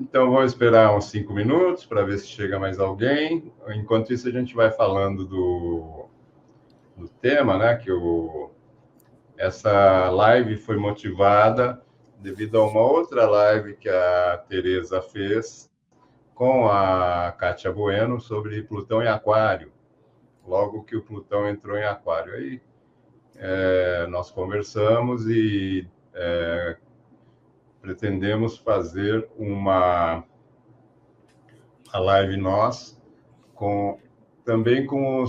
Então, vou esperar uns 5 minutos para ver se chega mais alguém. Enquanto isso, a gente vai falando do tema, né? Essa live foi motivada devido a uma outra live que a Tereza fez com a Kátia Bueno sobre Plutão em Aquário. Logo que o Plutão entrou em Aquário. Aí nós conversamos e pretendemos fazer uma live nós também com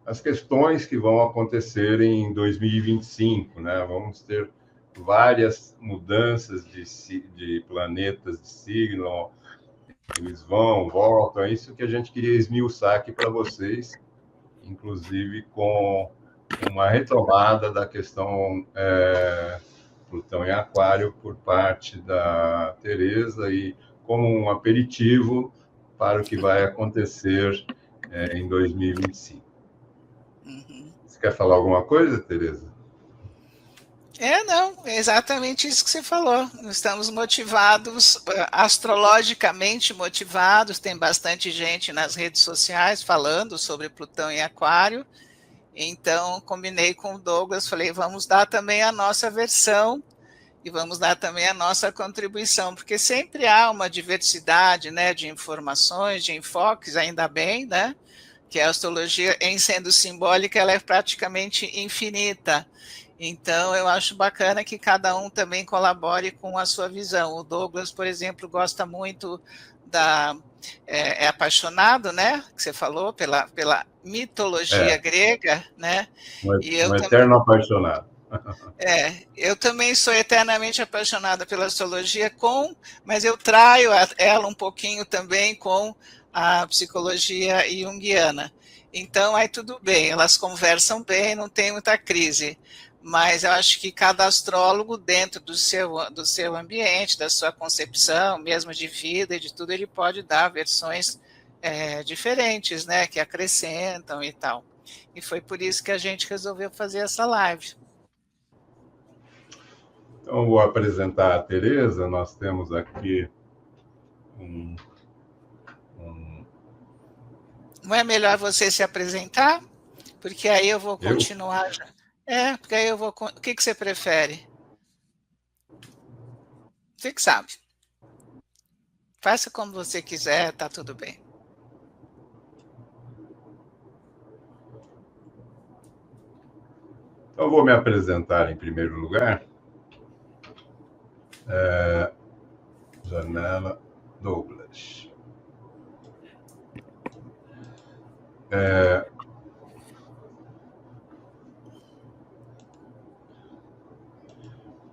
as questões que vão acontecer em 2025, né? Vamos ter várias mudanças de planetas de signo, eles vão, voltam, é isso que a gente queria esmiuçar aqui para vocês, inclusive com uma retomada da questão Plutão em Aquário por parte da Tereza e como um aperitivo para o que vai acontecer em 2025. Você quer falar alguma coisa, Tereza? Não, é exatamente isso que você falou. Nós estamos motivados, astrologicamente motivados, tem bastante gente nas redes sociais falando sobre Plutão em Aquário, então combinei com o Douglas, falei, vamos dar também a nossa versão e vamos dar também a nossa contribuição, porque sempre há uma diversidade, né, de informações, de enfoques, ainda bem, né, que a astrologia, em sendo simbólica, ela é praticamente infinita. Então, eu acho bacana que cada um também colabore com a sua visão. O Douglas, por exemplo, gosta muito é apaixonado, né? Que você falou, pela mitologia grega, né? E eu um eterno apaixonado. Eu também sou eternamente apaixonada pela astrologia, mas eu traio ela um pouquinho também com a psicologia junguiana. Então, aí tudo bem, elas conversam bem, não tem muita crise. Mas eu acho que cada astrólogo, dentro do seu ambiente, da sua concepção, mesmo de vida e de tudo, ele pode dar versões diferentes, né, que acrescentam e tal. E foi por isso que a gente resolveu fazer essa live. Então, vou apresentar a Tereza. Nós temos aqui Não é melhor você se apresentar? Porque aí eu vou continuar. Porque aí eu vou. O que você prefere? Você que sabe. Faça como você quiser, tá tudo bem. Então, vou me apresentar em primeiro lugar. Janela Douglas.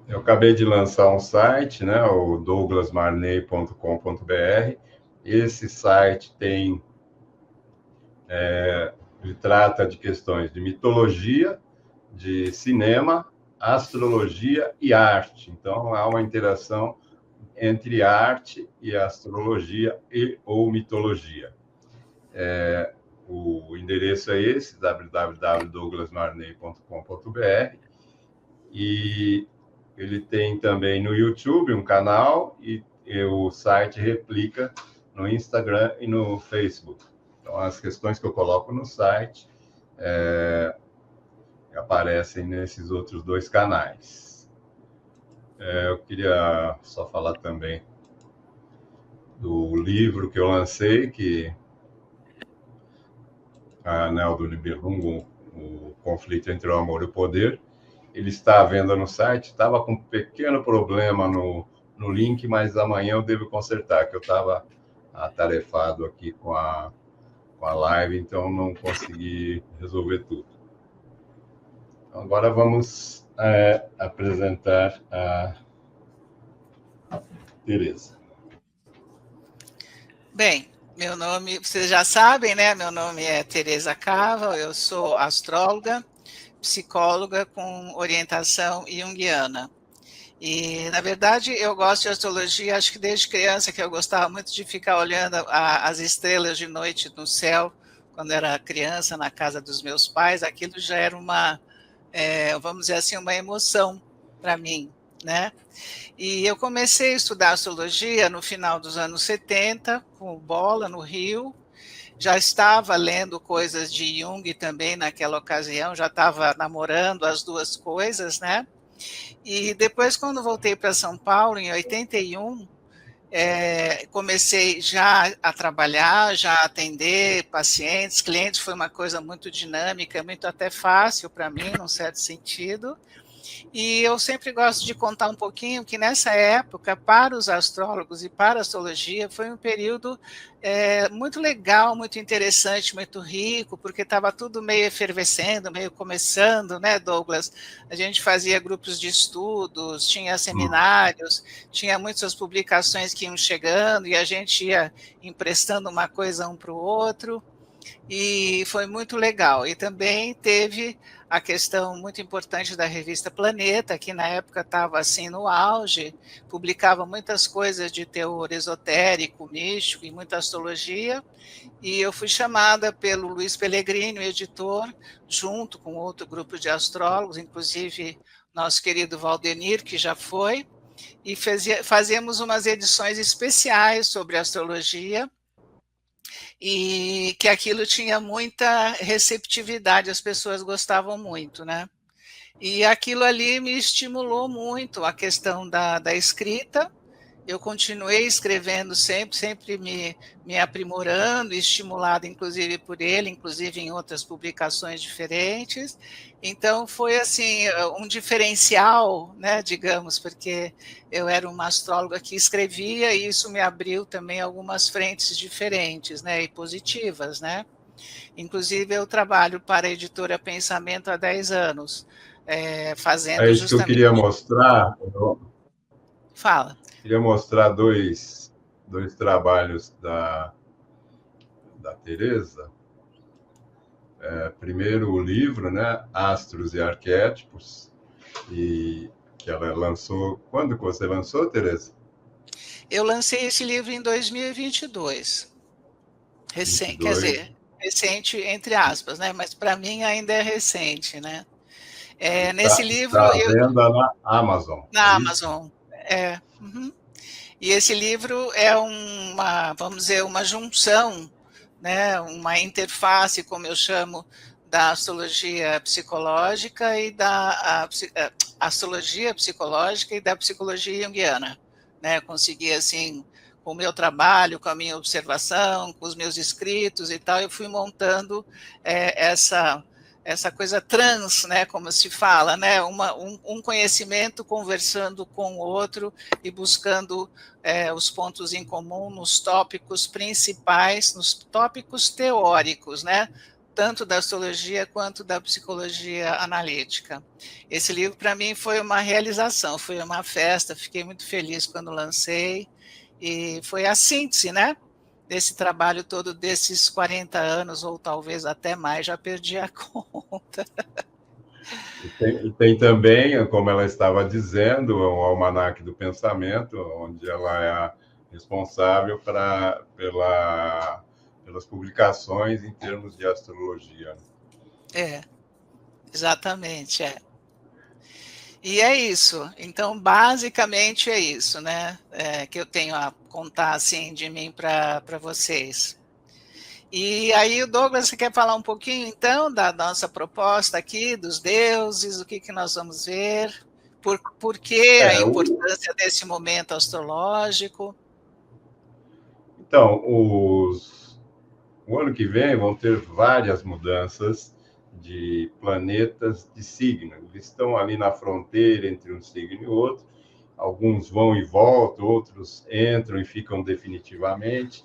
Eu acabei de lançar um site, né, o douglasmarney.com.br. Esse site ele trata de questões de mitologia, de cinema, astrologia e arte. Então, há uma interação entre arte e astrologia ou mitologia. O endereço é esse, www.douglasmarney.com.br, e ele tem também no YouTube um canal e o site replica no Instagram e no Facebook. Então, as questões que eu coloco no site aparecem nesses outros dois canais. Eu queria só falar também do livro que eu lancei, que a Anel do Nibelungo, o conflito entre o amor e o poder. Ele está à venda no site, estava com um pequeno problema no link, mas amanhã eu devo consertar, que eu estava atarefado aqui com a live, então não consegui resolver tudo. Então, agora vamos apresentar a Tereza. Bem, meu nome, vocês já sabem, né? Meu nome é Tereza Cava, eu sou astróloga, psicóloga com orientação junguiana. E, na verdade, eu gosto de astrologia, acho que desde criança, que eu gostava muito de ficar olhando as estrelas de noite no céu, quando era criança, na casa dos meus pais, aquilo já era vamos dizer assim, uma emoção para mim. né? E eu comecei a estudar astrologia no final dos anos 70, com o Bola, no Rio. Já estava lendo coisas de Jung também naquela ocasião, já estava namorando as duas coisas, né? E depois, quando voltei para São Paulo, em 81, comecei já a trabalhar, já a atender pacientes, clientes, foi uma coisa muito dinâmica, muito até fácil para mim, num certo sentido. E eu sempre gosto de contar um pouquinho que nessa época, para os astrólogos e para a astrologia, foi um período muito legal, muito interessante, muito rico, porque estava tudo meio efervescendo, meio começando, né, Douglas? A gente fazia grupos de estudos, tinha seminários, tinha muitas publicações que iam chegando e a gente ia emprestando uma coisa um para o outro. E foi muito legal. E também teve a questão muito importante da revista Planeta, que na época estava assim no auge, publicava muitas coisas de teor esotérico, místico e muita astrologia. E eu fui chamada pelo Luiz Pellegrini, o editor, junto com outro grupo de astrólogos, inclusive nosso querido Valdenir, que já foi, e fazíamos umas edições especiais sobre astrologia, e que aquilo tinha muita receptividade, as pessoas gostavam muito, né? E aquilo ali me estimulou muito a questão da escrita. Eu continuei escrevendo sempre, sempre me aprimorando, estimulado inclusive por ele, inclusive em outras publicações diferentes. Então foi assim um diferencial, né, digamos, porque eu era uma astróloga que escrevia e isso me abriu também algumas frentes diferentes, né, e positivas, né? Inclusive eu trabalho para a editora Pensamento há 10 anos, É fazendo isso que eu justamente... queria mostrar. Fala. Queria mostrar dois trabalhos da Teresa. Primeiro, o livro, né, Astros e Arquétipos, e que ela lançou. Quando que você lançou, Teresa? Eu lancei esse livro em 2022. Recente, quer 22. dizer, recente entre aspas, né? Mas para mim ainda é recente, né? Nesse livro, Está à venda na Amazon, é na isso? Amazon. Uhum. E esse livro é uma, vamos dizer, uma junção, né? Uma interface, como eu chamo, da astrologia psicológica e da astrologia psicológica e da psicologia junguiana, né? Consegui assim, com o meu trabalho, com a minha observação, com os meus escritos e tal, eu fui montando essa coisa trans, né, como se fala, né, um conhecimento conversando com o outro e buscando os pontos em comum nos tópicos principais, nos tópicos teóricos, né, tanto da astrologia quanto da psicologia analítica. Esse livro, para mim, foi uma realização, foi uma festa, fiquei muito feliz quando lancei, e foi a síntese, né, desse trabalho todo, desses 40 anos, ou talvez até mais, já perdi a conta. E tem também, como ela estava dizendo, o Almanaque do Pensamento, onde ela é a responsável pelas publicações em termos de astrologia. Exatamente, E é isso. Então, basicamente é isso, né? Que eu tenho a contar assim de mim para vocês. E aí, o Douglas, você quer falar um pouquinho então da nossa proposta aqui, dos deuses, o que nós vamos ver, por que a O, importância desse momento astrológico? então, o ano que vem vão ter várias mudanças de planetas de signo. Eles estão ali na fronteira entre um signo e outro. Alguns vão e voltam, outros entram e ficam definitivamente.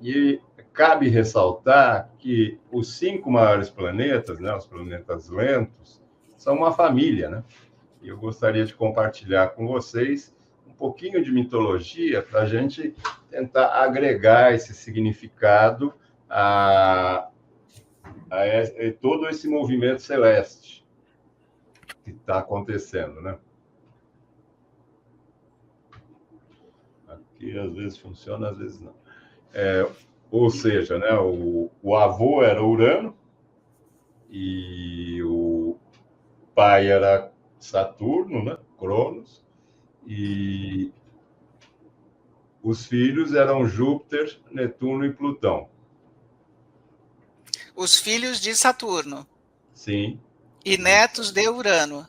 E cabe ressaltar que os 5 maiores planetas, né, os planetas lentos, são uma família, né? E eu gostaria de compartilhar com vocês um pouquinho de mitologia para a gente tentar agregar esse significado a todo esse movimento celeste que está acontecendo, né? Aqui às vezes funciona, às vezes não. Ou seja, né, o avô era Urano e o pai era Saturno, né, Cronos, E os filhos eram Júpiter, Netuno e Plutão. Os filhos de Saturno. Sim. E netos de Urano.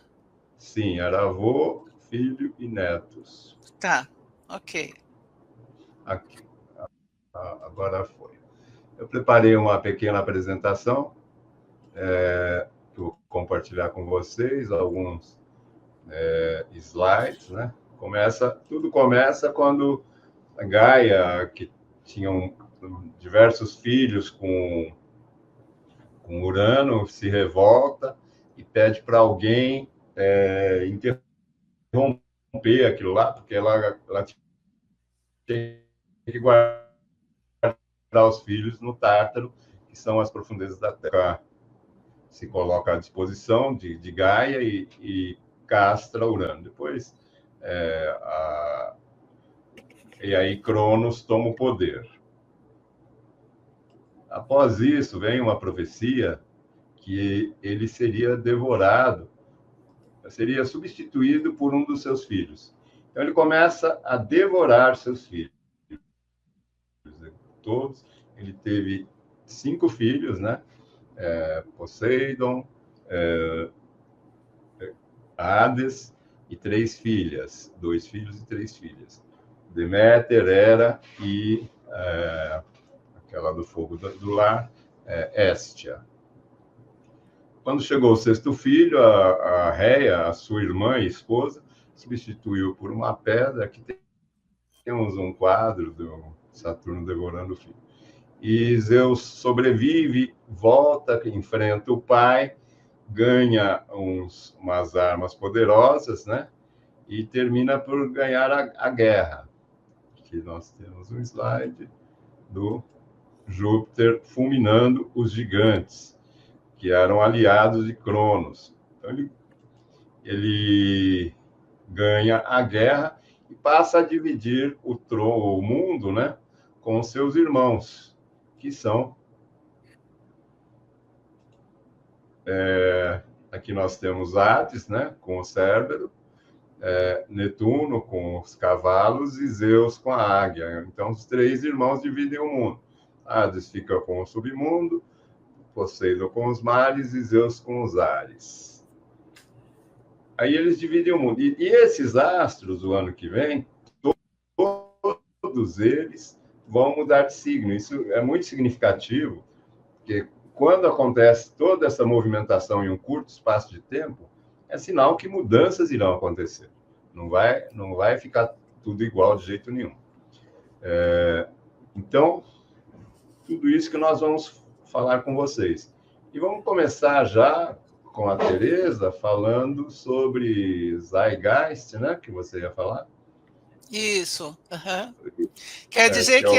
Sim, era avô, filho e netos. Tá, ok. Aqui. Agora foi. Eu preparei uma pequena apresentação, que eu vou compartilhar com vocês, alguns slides, né? Tudo começa quando a Gaia, que tinha diversos filhos com Urano, se revolta e pede para alguém interromper aquilo lá, porque ela tem que guardar os filhos no Tártaro, que são as profundezas da Terra. Se coloca à disposição de Gaia e castra Urano. Depois, e aí Cronos toma o poder. Após isso, vem uma profecia que ele seria devorado, seria substituído por um dos seus filhos. Então, ele começa a devorar seus filhos. Todos. Ele teve 5 filhos, né? Poseidon, Hades e 3 filhas. 2 filhos e 3 filhas. Deméter, Hera e aquela do fogo do lar, Hestia. Quando chegou o 6º filho, a Réia, a sua irmã e esposa, substituiu por uma pedra, que temos um quadro do Saturno devorando o filho. E Zeus sobrevive, volta, enfrenta o pai, ganha umas armas poderosas, né? E termina por ganhar a guerra. Aqui nós temos um slide do Júpiter fulminando os gigantes, que eram aliados de Cronos. Então, ele ganha a guerra e passa a dividir o mundo, né, com seus irmãos, que são... aqui nós temos Hades, né, com o Cérbero, Netuno com os cavalos e Zeus com a águia. Então, os 3 irmãos dividem o mundo. Hades fica com o submundo, Poseidon com os mares e Zeus com os ares. Aí eles dividem o mundo. E esses astros, o ano que vem, todos eles vão mudar de signo. Isso é muito significativo, porque quando acontece toda essa movimentação em um curto espaço de tempo, é sinal que mudanças irão acontecer. Não vai ficar tudo igual de jeito nenhum. Então, tudo isso que nós vamos falar com vocês. E vamos começar já com a Tereza falando sobre Zeitgeist, né? Que você ia falar. Isso. Uhum. Quer dizer que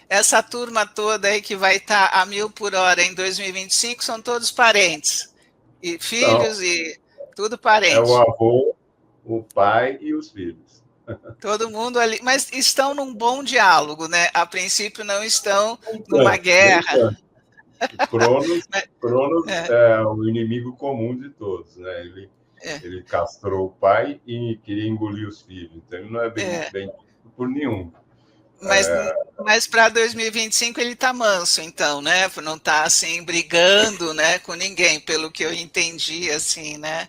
essa turma toda aí que vai estar a 1000 por hora em 2025 são todos parentes. E filhos e tudo parente. É o avô, o pai e os filhos. Todo mundo ali, mas estão num bom diálogo, né? A princípio não estão numa guerra. Cronos é o inimigo comum de todos, né? Ele castrou o pai e queria engolir os filhos, então ele não é bem por nenhum. Mas para 2025 ele está manso, então, né? Não está assim brigando, né, com ninguém, pelo que eu entendi, assim, né?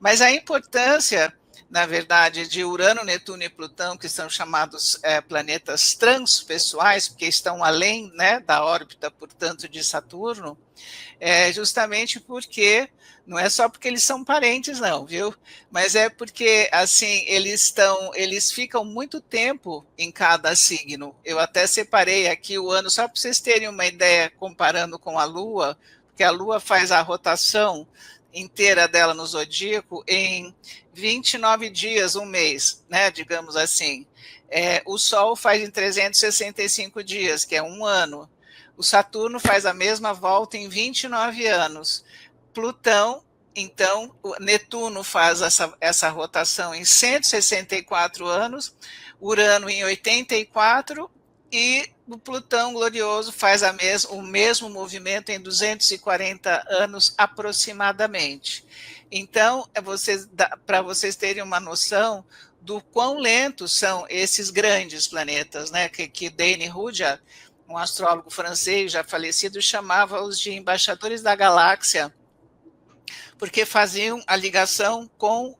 Mas a importância, na verdade, de Urano, Netuno e Plutão, que são chamados planetas transpessoais, porque estão além, né, da órbita, portanto, de Saturno, justamente porque, não é só porque eles são parentes, não, viu? Mas é porque, assim, eles ficam muito tempo em cada signo. Eu até separei aqui o ano, só para vocês terem uma ideia, comparando com a Lua, porque a Lua faz a rotação inteira dela no zodíaco em 29 dias, um mês, né, digamos assim. O Sol faz em 365 dias, que é um ano. O Saturno faz a mesma volta em 29 anos. Plutão, então, o Netuno faz essa rotação em 164 anos, Urano em 84, e o Plutão glorioso faz o mesmo movimento em 240 anos aproximadamente. Então, para vocês terem uma noção do quão lentos são esses grandes planetas, né? Que Dane Rudhyar, um astrólogo francês já falecido, chamava-os de embaixadores da galáxia, porque faziam a ligação com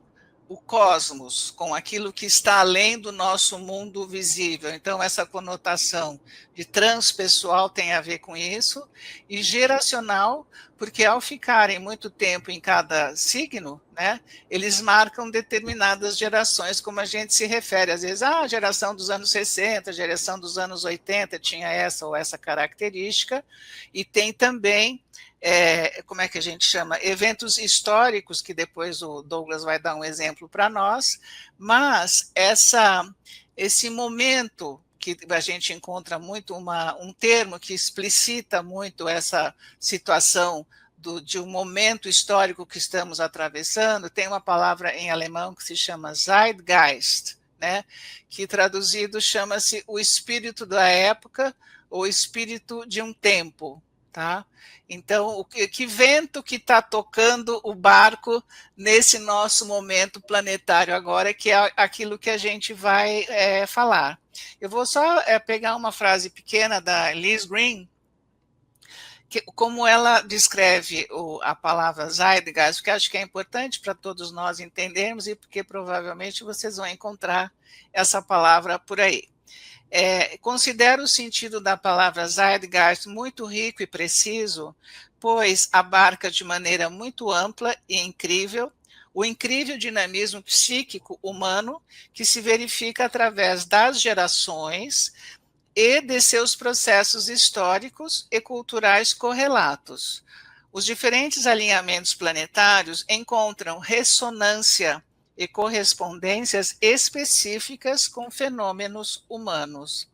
o cosmos, com aquilo que está além do nosso mundo visível. Então, essa conotação de transpessoal tem a ver com isso, e geracional, porque ao ficarem muito tempo em cada signo, né, eles marcam determinadas gerações, como a gente se refere, às vezes, a geração dos anos 60, a geração dos anos 80 tinha essa ou essa característica, e tem também como é que a gente chama? Eventos históricos, que depois o Douglas vai dar um exemplo para nós, mas esse momento que a gente encontra muito um termo que explicita muito essa situação de um momento histórico que estamos atravessando, tem uma palavra em alemão que se chama Zeitgeist, né, que traduzido chama-se o espírito da época ou espírito de um tempo. Tá? Então, que vento que está tocando o barco nesse nosso momento planetário agora, que é aquilo que a gente vai falar. Eu vou só pegar uma frase pequena da Liz Green, como ela descreve a palavra Zeitgeist, porque acho que é importante para todos nós entendermos e porque provavelmente vocês vão encontrar essa palavra por aí. Considero o sentido da palavra Zeitgeist muito rico e preciso, pois abarca de maneira muito ampla e incrível o incrível dinamismo psíquico humano que se verifica através das gerações e de seus processos históricos e culturais correlatos. Os diferentes alinhamentos planetários encontram ressonância e correspondências específicas com fenômenos humanos.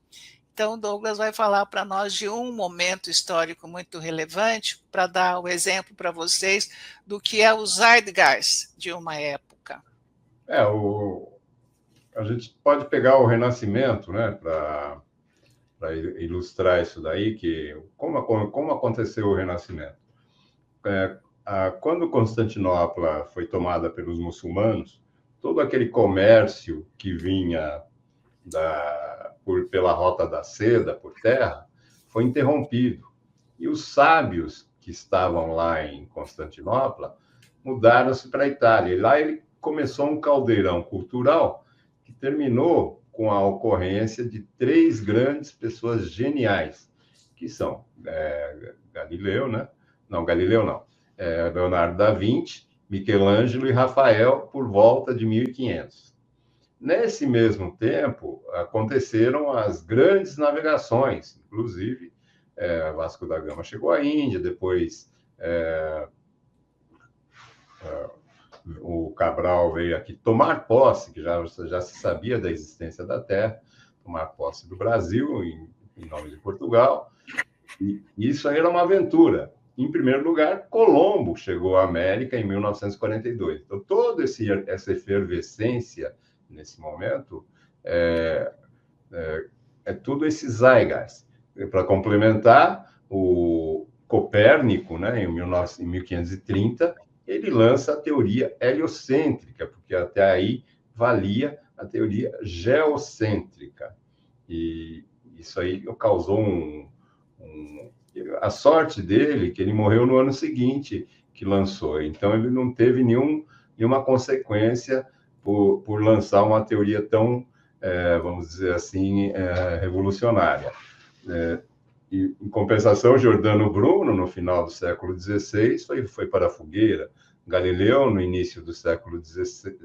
Então, Douglas vai falar para nós de um momento histórico muito relevante, para dar o exemplo para vocês do que é o Zeitgeist de uma época. A gente pode pegar o Renascimento, né, para ilustrar isso daí, que como aconteceu o Renascimento. Quando Constantinopla foi tomada pelos muçulmanos, todo aquele comércio que vinha pela Rota da Seda, por terra, foi interrompido. E os sábios que estavam lá em Constantinopla mudaram-se para a Itália. E lá ele começou um caldeirão cultural que terminou com a ocorrência de 3 grandes pessoas geniais, que são Galileu, né? Não, Galileu não. Leonardo da Vinci, Michelangelo e Rafael, por volta de 1500. Nesse mesmo tempo, aconteceram as grandes navegações, inclusive Vasco da Gama chegou à Índia, depois o Cabral veio aqui tomar posse, que já se sabia da existência da Terra, tomar posse do Brasil, em nome de Portugal, e isso aí era uma aventura. Em primeiro lugar, Colombo chegou à América em 1942. Então, toda essa efervescência, nesse momento, é tudo esse Zeitgeist. Para complementar, o Copérnico, né, em 1530, ele lança a teoria heliocêntrica, porque até aí valia a teoria geocêntrica. E isso aí causou a sorte dele, que ele morreu no ano seguinte que lançou. Então, ele não teve nenhuma consequência por lançar uma teoria tão, vamos dizer assim, revolucionária. E, em compensação, Giordano Bruno, no final do século XVI, foi para a fogueira. Galileu, no início do século XVII,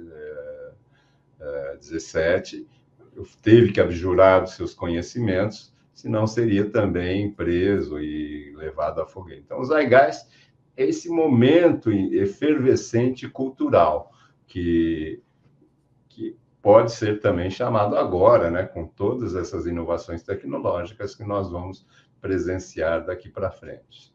teve que abjurar dos seus conhecimentos, senão seria também preso e levado à fogueira. Então, o Zeitgeist é esse momento efervescente cultural, que pode ser também chamado agora, né, com todas essas inovações tecnológicas que nós vamos presenciar daqui para frente.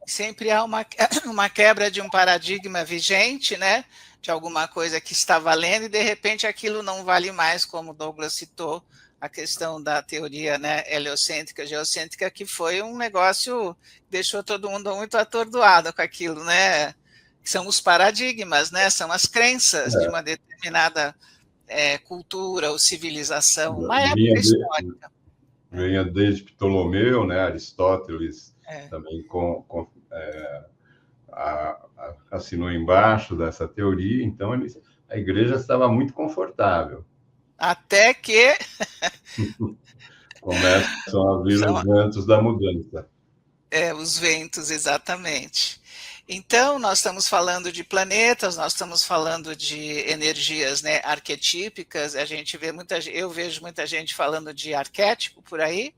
Sempre há uma quebra de um paradigma vigente, né, de alguma coisa que está valendo, e de repente aquilo não vale mais, como o Douglas citou, a questão da teoria, né, heliocêntrica, geocêntrica, que foi um negócio que deixou todo mundo muito atordoado com aquilo, né? São os paradigmas, né? São as crenças de uma determinada cultura ou civilização, uma época histórica. Vinha desde Ptolomeu, né, Aristóteles também assinou embaixo dessa teoria, então a igreja estava muito confortável. Até que começam a vir os ventos da mudança. Os ventos, exatamente. Então, nós estamos falando de planetas, nós estamos falando de energias, né, arquetípicas. Eu vejo muita gente falando de arquétipo por aí,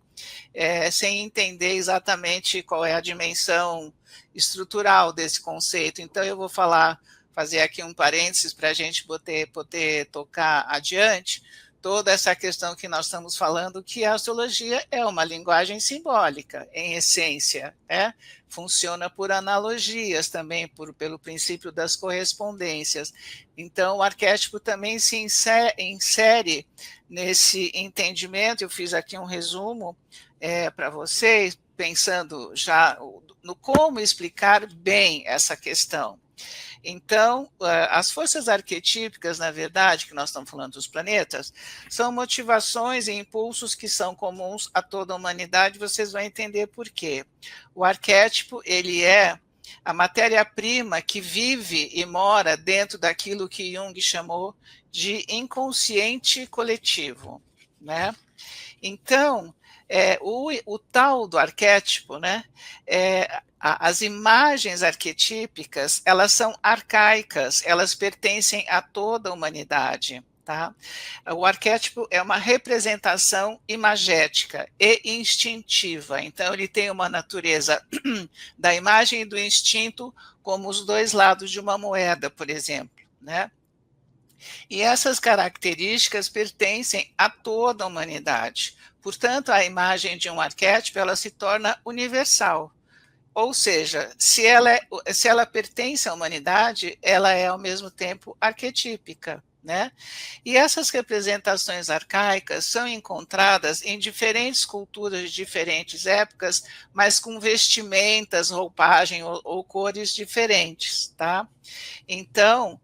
sem entender exatamente qual é a dimensão estrutural desse conceito. Então, eu vou fazer aqui um parênteses para a gente poder tocar adiante toda essa questão que nós estamos falando, que a astrologia é uma linguagem simbólica, em essência, funciona por analogias também, pelo princípio das correspondências. Então, o arquétipo também se insere nesse entendimento. Eu fiz aqui um resumo para vocês, pensando já no como explicar bem essa questão. Então, as forças arquetípicas, na verdade, que nós estamos falando dos planetas, são motivações e impulsos que são comuns a toda a humanidade, vocês vão entender por quê. O arquétipo, ele é a matéria-prima que vive e mora dentro daquilo que Jung chamou de inconsciente coletivo, né? Então, o tal do arquétipo, né, as imagens arquetípicas, elas são arcaicas, elas pertencem a toda a humanidade. Tá? O arquétipo é uma representação imagética e instintiva, então ele tem uma natureza da imagem e do instinto como os dois lados de uma moeda, por exemplo, né? E essas características pertencem a toda a humanidade. Portanto, a imagem de um arquétipo, ela se torna universal. Ou seja, se ela pertence à humanidade, ela é ao mesmo tempo arquetípica, né? E essas representações arcaicas são encontradas em diferentes culturas de diferentes épocas, mas com vestimentas, roupagem ou cores diferentes, tá? Então,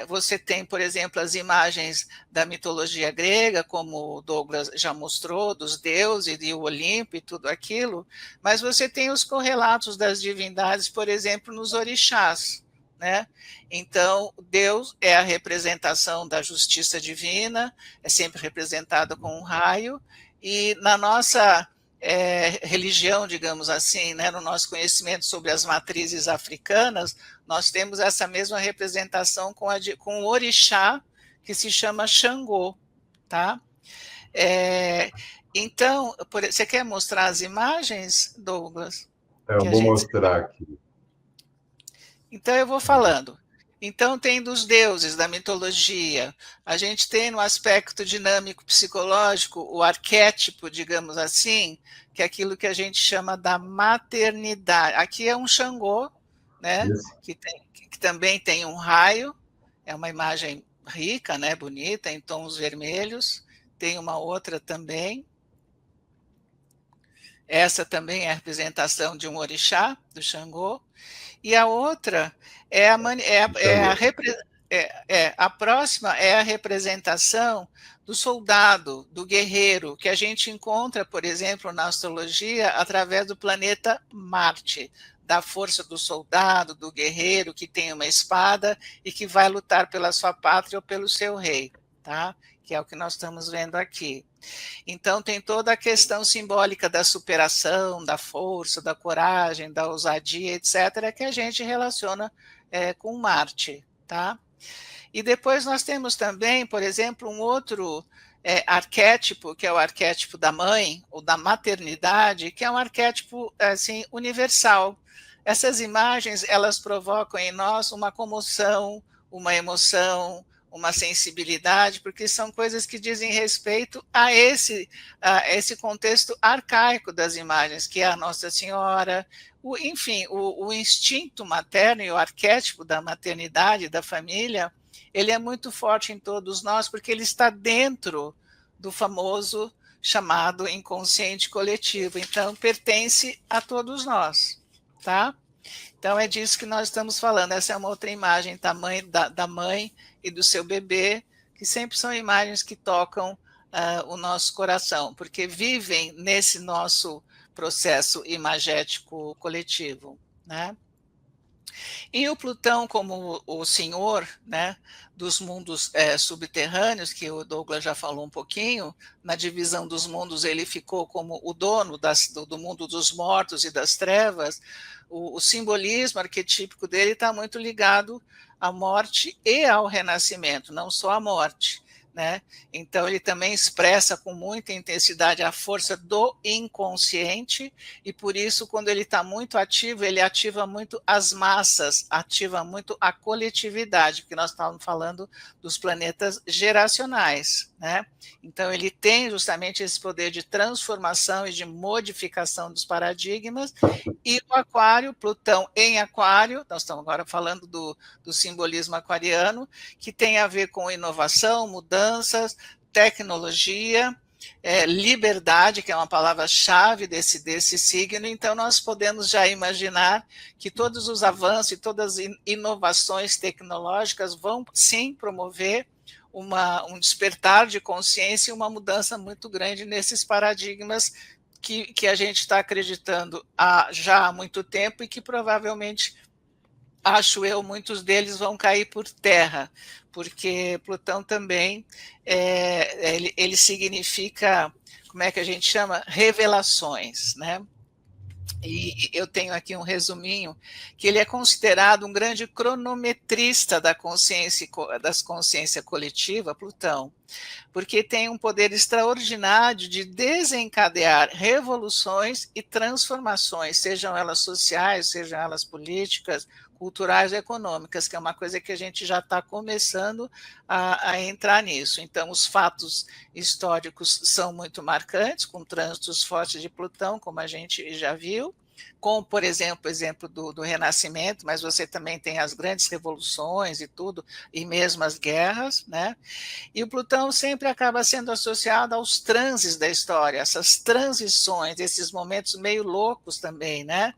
você tem, por exemplo, as imagens da mitologia grega, como o Douglas já mostrou, dos deuses e o Olimpo e tudo aquilo, mas você tem os correlatos das divindades, por exemplo, nos orixás, né? Então, Deus é a representação da justiça divina, é sempre representada com um raio, e na nossa religião, digamos assim, né, no nosso conhecimento sobre as matrizes africanas, nós temos essa mesma representação com o orixá, que se chama Xangô, tá? Então, você quer mostrar as imagens, Douglas? Eu vou mostrar aqui. Então, eu vou falando. Então, tem dos deuses, da mitologia, a gente tem no aspecto dinâmico psicológico o arquétipo, digamos assim, que é aquilo que a gente chama da maternidade. Aqui é um Xangô, né, que também tem um raio, é uma imagem rica, né, bonita, em tons vermelhos. Tem uma outra também. Essa também é a representação de um orixá, do Xangô. E a outra a próxima é a representação do soldado, do guerreiro, que a gente encontra, por exemplo, na astrologia, através do planeta Marte, da força do soldado, do guerreiro, que tem uma espada e que vai lutar pela sua pátria ou pelo seu rei, tá? Que é o que nós estamos vendo aqui. Então, tem toda a questão simbólica da superação, da força, da coragem, da ousadia, etc., que a gente relaciona com Marte, tá? E depois nós temos também, por exemplo, um outro arquétipo, que é o arquétipo da mãe, ou da maternidade, que é um arquétipo, assim, universal. Essas imagens, elas provocam em nós uma comoção, uma emoção, uma sensibilidade, porque são coisas que dizem respeito a esse contexto arcaico das imagens, que é a Nossa Senhora, enfim, o instinto materno e o arquétipo da maternidade, da família, ele é muito forte em todos nós, porque ele está dentro do famoso chamado inconsciente coletivo, então pertence a todos nós, tá? Então é disso que nós estamos falando. Essa é uma outra imagem da mãe e do seu bebê, que sempre são imagens que tocam o nosso coração, porque vivem nesse nosso processo imagético coletivo, né? E o Plutão, como o senhor, né, dos mundos subterrâneos, que o Douglas já falou um pouquinho, na divisão dos mundos ele ficou como o dono do mundo dos mortos e das trevas. O simbolismo arquetípico dele está muito ligado à morte e ao renascimento, não só à morte, né? Então ele também expressa com muita intensidade a força do inconsciente, e por isso, quando ele está muito ativo, ele ativa muito as massas, ativa muito a coletividade, porque nós estávamos falando dos planetas geracionais, né? Então ele tem justamente esse poder de transformação e de modificação dos paradigmas. E o aquário, Plutão em aquário, nós estamos agora falando do simbolismo aquariano, que tem a ver com inovação, mudanças, tecnologia, liberdade, que é uma palavra-chave desse signo. Então nós podemos já imaginar que todos os avanços e todas as inovações tecnológicas vão sim promover um despertar de consciência e uma mudança muito grande nesses paradigmas que a gente está acreditando já há muito tempo e que provavelmente, acho eu, muitos deles vão cair por terra, porque Plutão também, ele significa, como é que a gente chama? Revelações, né? E eu tenho aqui um resuminho, que ele é considerado um grande cronometrista da consciência coletiva, Plutão, porque tem um poder extraordinário de desencadear revoluções e transformações, sejam elas sociais, sejam elas políticas, culturais ou econômicas, que é uma coisa que a gente já está começando a entrar nisso. Então, os fatos históricos são muito marcantes, com trânsitos fortes de Plutão, como a gente já viu, como, por exemplo, o exemplo do Renascimento, mas você também tem as grandes revoluções e tudo, e mesmo as guerras, né? E o Plutão sempre acaba sendo associado aos transes da história, essas transições, esses momentos meio loucos também, né?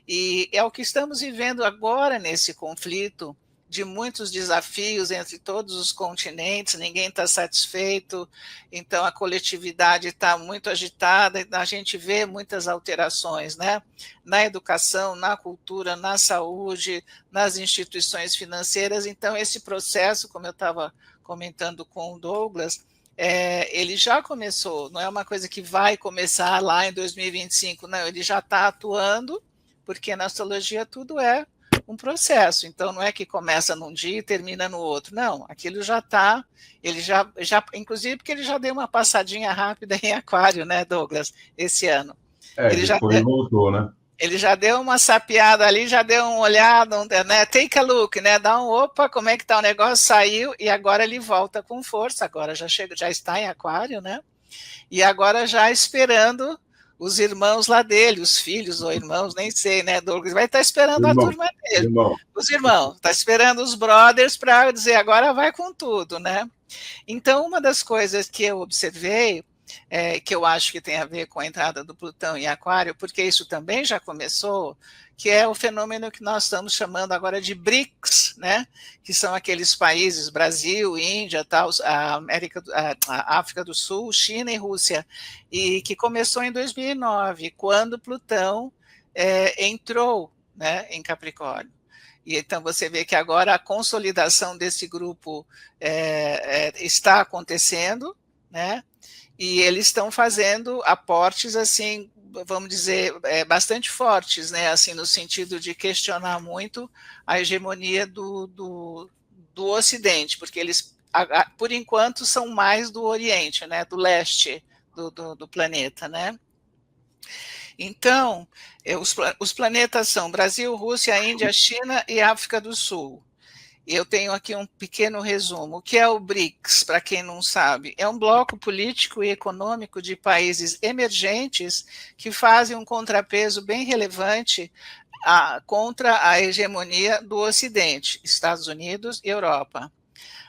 E é o que estamos vivendo agora nesse conflito, de muitos desafios entre todos os continentes, ninguém está satisfeito, então a coletividade está muito agitada, e a gente vê muitas alterações, né? Na educação, na cultura, na saúde, nas instituições financeiras. Então esse processo, como eu estava comentando com o Douglas, ele já começou, não é uma coisa que vai começar lá em 2025, não, ele já está atuando, porque na astrologia tudo é um processo, então não é que começa num dia e termina no outro, não, aquilo já está, ele já, inclusive porque ele já deu uma passadinha rápida em aquário, né, Douglas, esse ano. Ele depois voltou, né? Ele já deu uma sapiada ali, já deu uma olhada, né, take a look, né, dá um opa, como é que tá o negócio, saiu, e agora ele volta com força, agora já está em aquário, né, e agora já esperando os irmãos lá dele, os filhos ou irmãos, nem sei, né, Douglas, vai estar esperando a turma dele, os irmãos, está esperando os brothers para dizer, agora vai com tudo, né. Então, uma das coisas que eu observei, que eu acho que tem a ver com a entrada do Plutão em aquário, porque isso também já começou, que é o fenômeno que nós estamos chamando agora de BRICS, né? Que são aqueles países, Brasil, Índia, tal, a África do Sul, China e Rússia, e que começou em 2009, quando Plutão entrou, né, em Capricórnio. E então você vê que agora a consolidação desse grupo está acontecendo, né? E eles estão fazendo aportes, assim, vamos dizer, bastante fortes, né? Assim, no sentido de questionar muito a hegemonia do Ocidente, porque eles, por enquanto, são mais do Oriente, né? Do leste do planeta, né? Então, os planetas são Brasil, Rússia, Índia, China e África do Sul. Eu tenho aqui um pequeno resumo. O que é o BRICS, para quem não sabe? É um bloco político e econômico de países emergentes que fazem um contrapeso bem relevante contra a hegemonia do Ocidente, Estados Unidos e Europa.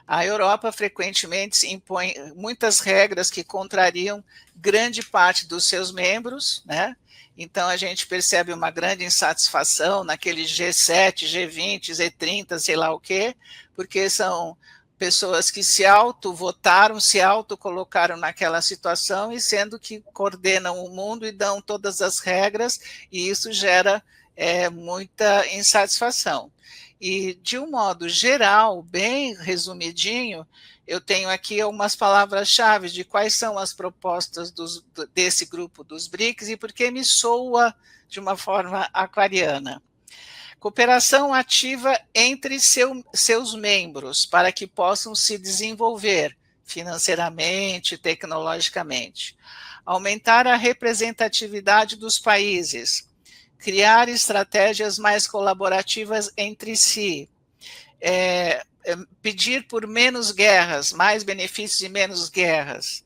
A Europa frequentemente se impõe muitas regras que contrariam grande parte dos seus membros, né? Então a gente percebe uma grande insatisfação naquele G7, G20, Z30, sei lá o quê, porque são pessoas que se auto-votaram, se auto-colocaram naquela situação e sendo que coordenam o mundo e dão todas as regras, e isso gera muita insatisfação. E, de um modo geral, bem resumidinho, eu tenho aqui algumas palavras-chave de quais são as propostas desse grupo dos BRICS e por que me soa de uma forma aquariana. Cooperação ativa entre seus membros para que possam se desenvolver financeiramente, tecnologicamente. Aumentar a representatividade dos países. Criar estratégias mais colaborativas entre si. Pedir por menos guerras, mais benefícios e menos guerras.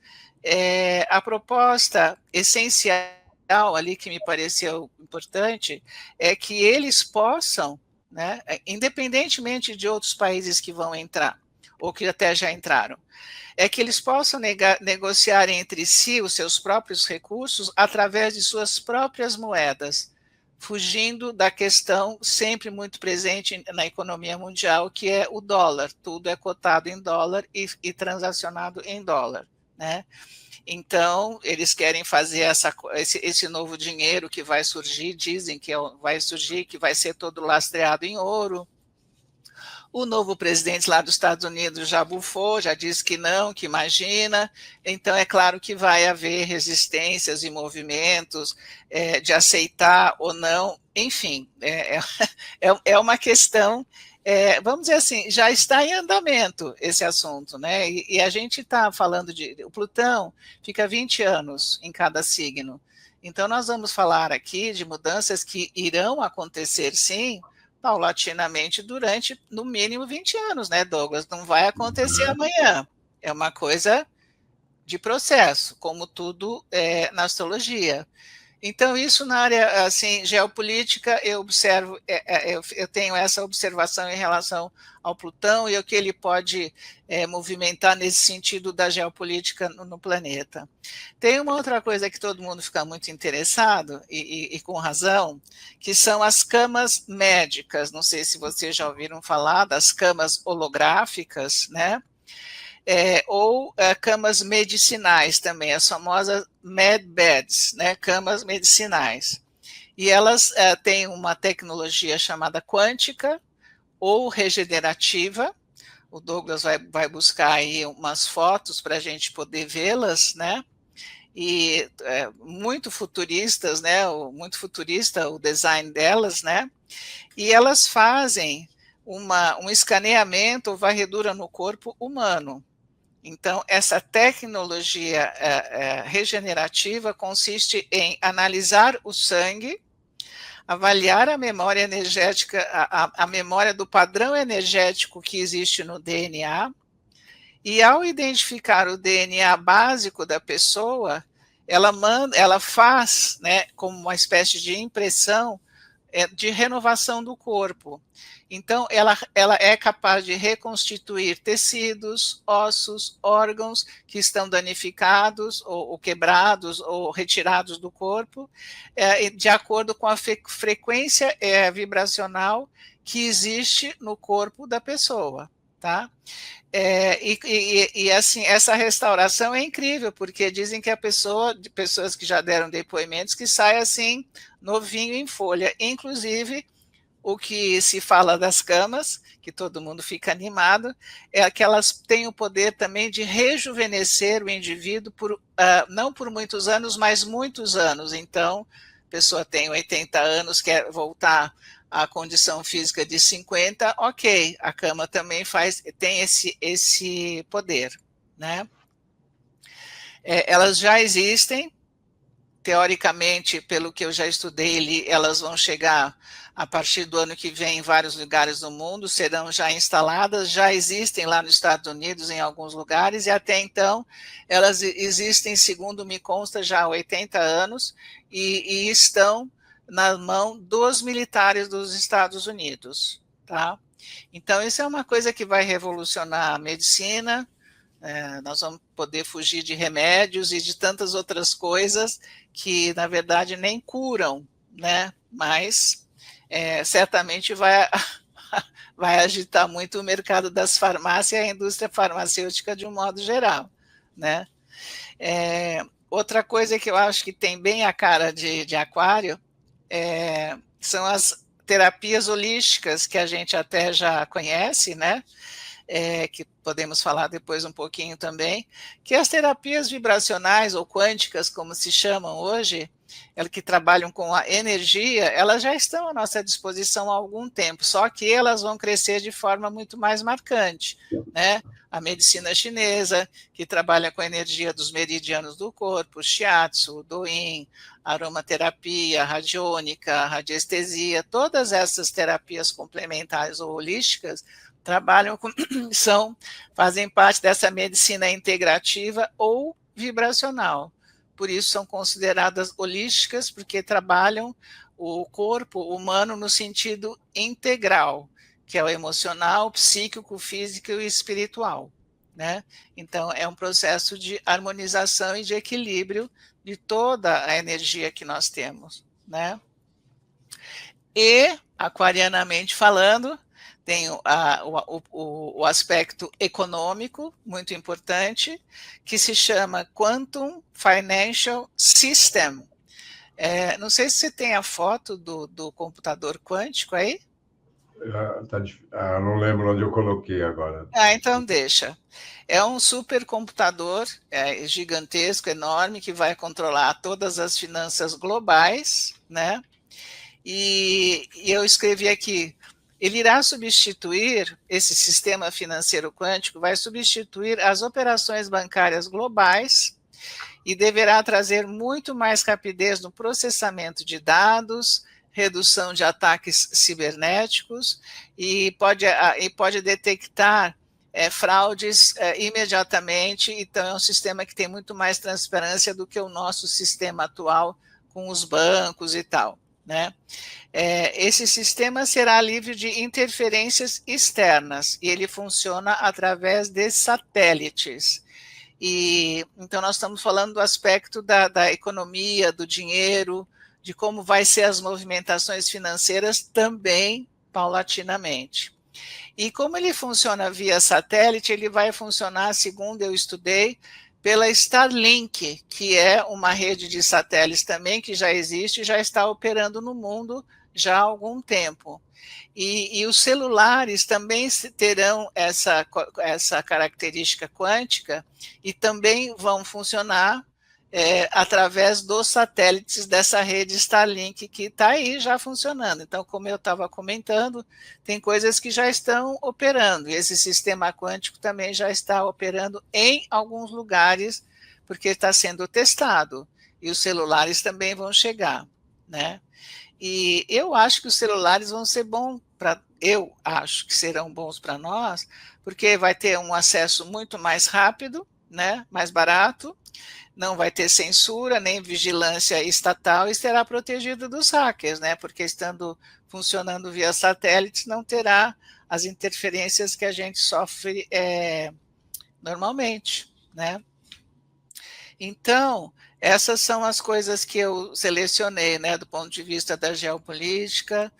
A proposta essencial ali que me pareceu importante é que eles possam, né, independentemente de outros países que vão entrar, ou que até já entraram, é que eles possam negociar entre si os seus próprios recursos através de suas próprias moedas, fugindo da questão sempre muito presente na economia mundial, que é o dólar. Tudo é cotado em dólar e transacionado em dólar, né? Então, eles querem fazer esse novo dinheiro que vai surgir, dizem que vai surgir, que vai ser todo lastreado em ouro. O novo presidente lá dos Estados Unidos já bufou, já disse que não, que imagina. Então, é claro que vai haver resistências e movimentos de aceitar ou não. Enfim, é uma questão... vamos dizer assim, já está em andamento esse assunto, né? E a gente está falando o Plutão fica 20 anos em cada signo. Então, nós vamos falar aqui de mudanças que irão acontecer, sim, paulatinamente durante, no mínimo, 20 anos, né, Douglas? Não vai acontecer amanhã. É uma coisa de processo, como tudo na astrologia. Então, isso na área assim, geopolítica, eu observo, eu tenho essa observação em relação ao Plutão e o que ele pode movimentar nesse sentido da geopolítica no planeta. Tem uma outra coisa que todo mundo fica muito interessado, e com razão, que são as camas médicas. Não sei se vocês já ouviram falar das camas holográficas, né? Ou camas medicinais também, as famosas medbeds, né, camas medicinais. E elas têm uma tecnologia chamada quântica ou regenerativa. O Douglas vai buscar aí umas fotos para a gente poder vê-las, né? E muito futuristas, né? Muito futurista o design delas, né? E elas fazem um escaneamento ou varredura no corpo humano. Então, essa tecnologia regenerativa consiste em analisar o sangue, avaliar a memória energética, a memória do padrão energético que existe no DNA, e ao identificar o DNA básico da pessoa, ela faz, né, como uma espécie de impressão de renovação do corpo. Então, ela é capaz de reconstituir tecidos, ossos, órgãos que estão danificados, ou quebrados, ou retirados do corpo, de acordo com a frequência vibracional que existe no corpo da pessoa, tá? E assim, essa restauração é incrível, porque dizem que pessoas que já deram depoimentos, que sai assim, novinho em folha. Inclusive, o que se fala das camas, que todo mundo fica animado, é que elas têm o poder também de rejuvenescer o indivíduo, não por muitos anos, mas muitos anos. Então, a pessoa tem 80 anos, quer voltar à condição física de 50, ok, a cama também tem esse poder, né? Elas já existem, teoricamente, pelo que eu já estudei, elas vão chegar a partir do ano que vem em vários lugares do mundo, serão já instaladas, já existem lá nos Estados Unidos em alguns lugares, e até então elas existem, segundo me consta, já há 80 anos, e estão na mão dos militares dos Estados Unidos, tá? Então, isso é uma coisa que vai revolucionar a medicina. Nós vamos poder fugir de remédios e de tantas outras coisas que, na verdade, nem curam, né? Mas certamente vai agitar muito o mercado das farmácias e a indústria farmacêutica de um modo geral, né? Outra coisa que eu acho que tem bem a cara de Aquário são as terapias holísticas, que a gente até já conhece, né? Que podemos falar depois um pouquinho também, que as terapias vibracionais ou quânticas, como se chamam hoje, elas que trabalham com a energia, elas já estão à nossa disposição há algum tempo, só que elas vão crescer de forma muito mais marcante, né? A medicina chinesa, que trabalha com a energia dos meridianos do corpo, o shiatsu, o doin, aromaterapia, radiônica, radiestesia, todas essas terapias complementares ou holísticas trabalham com, fazem parte dessa medicina integrativa ou vibracional. Por isso são consideradas holísticas, porque trabalham o corpo humano no sentido integral, que é o emocional, psíquico, físico e espiritual, né? Então, é um processo de harmonização e de equilíbrio de toda a energia que nós temos, né? E, aquarianamente falando, tem o aspecto econômico, muito importante, que se chama Quantum Financial System. Não sei se você tem a foto do computador quântico aí. Não lembro onde eu coloquei agora. Então deixa. É um supercomputador gigantesco, enorme, que vai controlar todas as finanças globais, né? E eu escrevi aqui, ele irá substituir, esse sistema financeiro quântico vai substituir as operações bancárias globais e deverá trazer muito mais rapidez no processamento de dados, redução de ataques cibernéticos e pode detectar fraudes imediatamente. Então, é um sistema que tem muito mais transparência do que o nosso sistema atual com os bancos e tal, né? Esse sistema será livre de interferências externas e ele funciona através de satélites. E então nós estamos falando do aspecto da economia, do dinheiro, de como vai ser as movimentações financeiras também paulatinamente. E como ele funciona via satélite, ele vai funcionar, segundo eu estudei, pela Starlink, que é uma rede de satélites também que já existe e já está operando no mundo já há algum tempo. E os celulares também terão essa característica quântica e também vão funcionar através dos satélites dessa rede Starlink que está aí já funcionando. Então, como eu estava comentando, tem coisas que já estão operando, e esse sistema quântico também já está operando em alguns lugares, porque está sendo testado, e os celulares também vão chegar, né? E eu acho que os celulares vão ser bons eu acho que serão bons para nós, porque vai ter um acesso muito mais rápido, né, mais barato, não vai ter censura nem vigilância estatal e será protegido dos hackers, né, porque funcionando via satélites não terá as interferências que a gente sofre normalmente, né. Então, essas são as coisas que eu selecionei, né, do ponto de vista da geopolítica,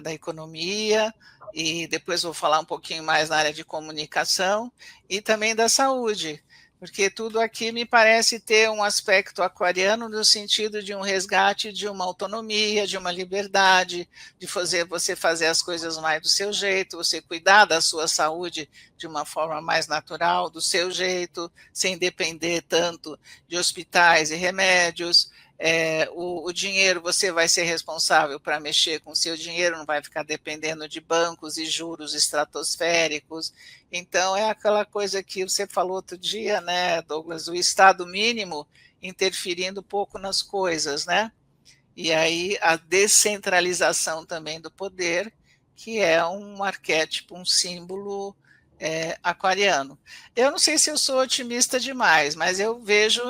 da economia, e depois vou falar um pouquinho mais na área de comunicação, e também da saúde, porque tudo aqui me parece ter um aspecto aquariano no sentido de um resgate de uma autonomia, de uma liberdade, de você fazer as coisas mais do seu jeito, você cuidar da sua saúde de uma forma mais natural, do seu jeito, sem depender tanto de hospitais e remédios. O dinheiro, você vai ser responsável para mexer com o seu dinheiro, não vai ficar dependendo de bancos e juros estratosféricos. Então, é aquela coisa que você falou outro dia, né, Douglas, o Estado mínimo interferindo pouco nas coisas, né? E aí a descentralização também do poder, que é um arquétipo, um símbolo aquariano. Eu não sei se eu sou otimista demais, mas eu vejo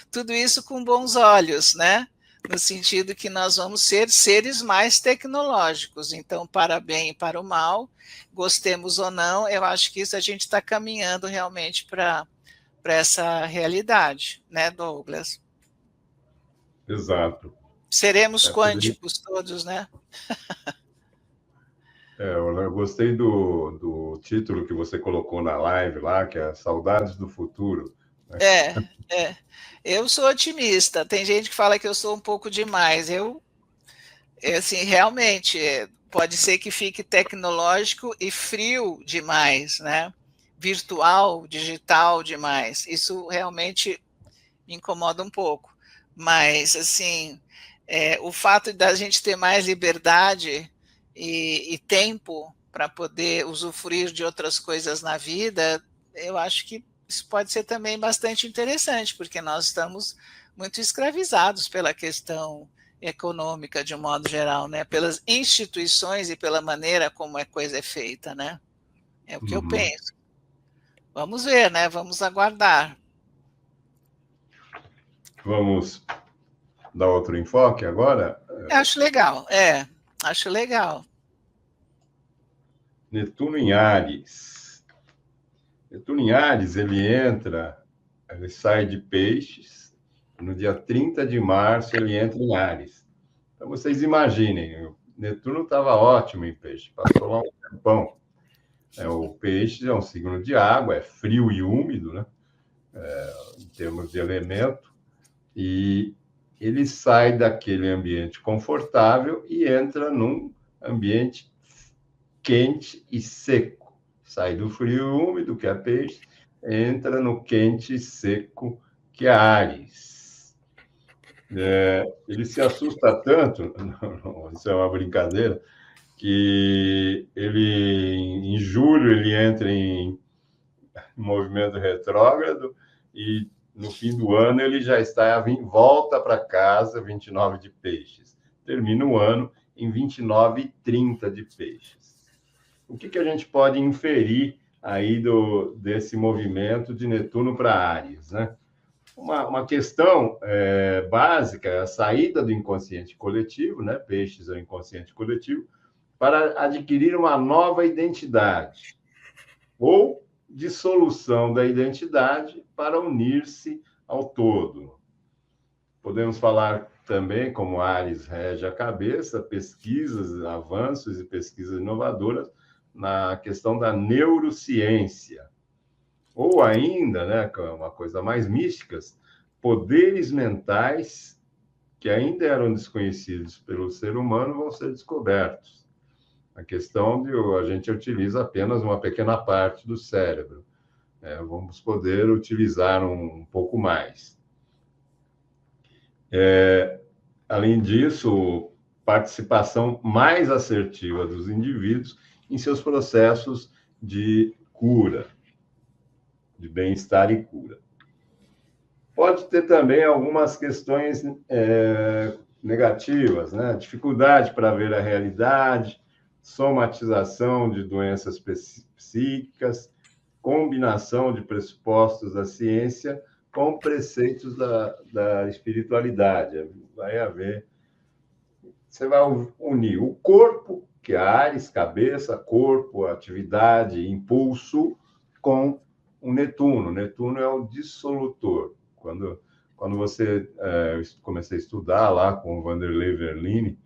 tudo isso com bons olhos, né? No sentido que nós vamos ser seres mais tecnológicos. Então, para bem e para o mal, gostemos ou não, eu acho que isso a gente está caminhando realmente para essa realidade, né, Douglas? Exato. Seremos quânticos todos, né? Eu gostei do título que você colocou na live lá, que é Saudades do Futuro. Né? É. Eu sou otimista. Tem gente que fala que eu sou um pouco demais. Assim, realmente, pode ser que fique tecnológico e frio demais, né? Virtual, digital demais. Isso realmente me incomoda um pouco. Mas, assim, o fato da gente ter mais liberdade e tempo para poder usufruir de outras coisas na vida, eu acho que isso pode ser também bastante interessante, porque nós estamos muito escravizados pela questão econômica, de um modo geral, né? Pelas instituições e pela maneira como a coisa é feita, né? É o que eu Uhum. penso. Vamos ver, né? Vamos aguardar. Vamos dar outro enfoque agora? Acho legal, acho legal. Netuno em Áries. Netuno em Áries, ele sai de Peixes, no dia 30 de março ele entra em Áries. Então, vocês imaginem, o Netuno estava ótimo em Peixe, passou lá um tempão. O Peixe é um signo de água, é frio e úmido, né? Em termos de elemento, e ele sai daquele ambiente confortável e entra num ambiente quente e seco. Sai do frio e úmido, que é Peixe, entra no quente e seco, que é Áries. Ele se assusta tanto, isso é uma brincadeira, que ele, em julho, ele entra em movimento retrógrado e no fim do ano ele já está volta para casa 29 de Peixes. Termina o ano em 29 e 30 de Peixes. O que a gente pode inferir aí desse movimento de Netuno para Áries, né? Uma questão básica é a saída do inconsciente coletivo, né? Peixes é o inconsciente coletivo, para adquirir uma nova identidade, ou dissolução da identidade para unir-se ao todo. Podemos falar também, como Áries rege a cabeça, pesquisas, avanços e pesquisas inovadoras na questão da neurociência. Ou ainda, né, uma coisa mais mística, poderes mentais que ainda eram desconhecidos pelo ser humano vão ser descobertos. A questão de a gente utiliza apenas uma pequena parte do cérebro. Vamos poder utilizar um pouco mais. Além disso, participação mais assertiva dos indivíduos em seus processos de cura, de bem-estar e cura. Pode ter também algumas questões negativas, né? Dificuldade para ver a realidade, somatização de doenças psíquicas, combinação de pressupostos da ciência com preceitos da espiritualidade. Você vai unir o corpo, que é Áries, cabeça, corpo, atividade, impulso, com o Netuno. Netuno é o dissolutor. Quando você comecei a estudar lá com o Vanderlei Verlini,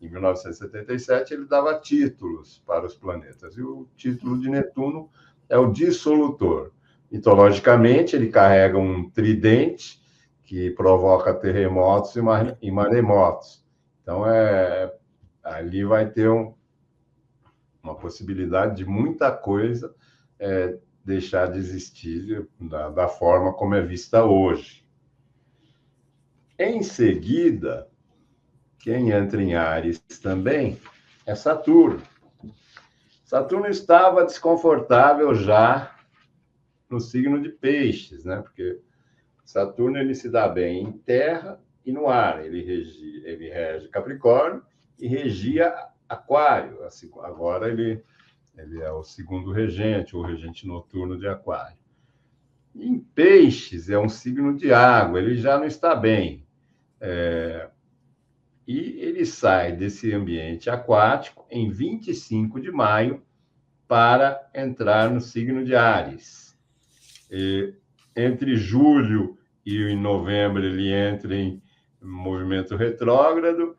em 1977, ele dava títulos para os planetas. E o título de Netuno é o dissolutor. Mitologicamente, ele carrega um tridente que provoca terremotos e maremotos. Então, ali vai ter uma possibilidade de muita coisa deixar de existir da forma como é vista hoje. Em seguida, quem entra em Áries também é Saturno. Saturno estava desconfortável já no signo de Peixes, né? Porque Saturno ele se dá bem em terra e no ar. Ele rege Capricórnio e regia Aquário. Agora ele é o segundo regente, o regente noturno de Aquário. Em Peixes é um signo de água, ele já não está bem. E ele sai desse ambiente aquático em 25 de maio para entrar no signo de Áries. Entre julho e novembro ele entra em movimento retrógrado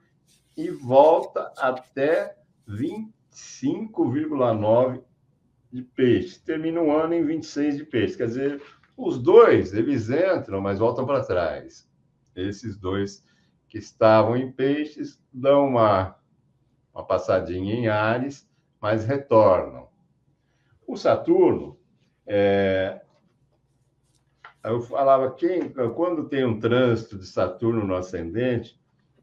e volta até 5,9 de peixe. Termina o ano em 26 de peixe. Quer dizer, os dois, eles entram, mas voltam para trás. Esses dois que estavam em peixes dão uma passadinha em Áries, mas retornam. O Saturno, eu falava, quando tem um trânsito de Saturno no ascendente,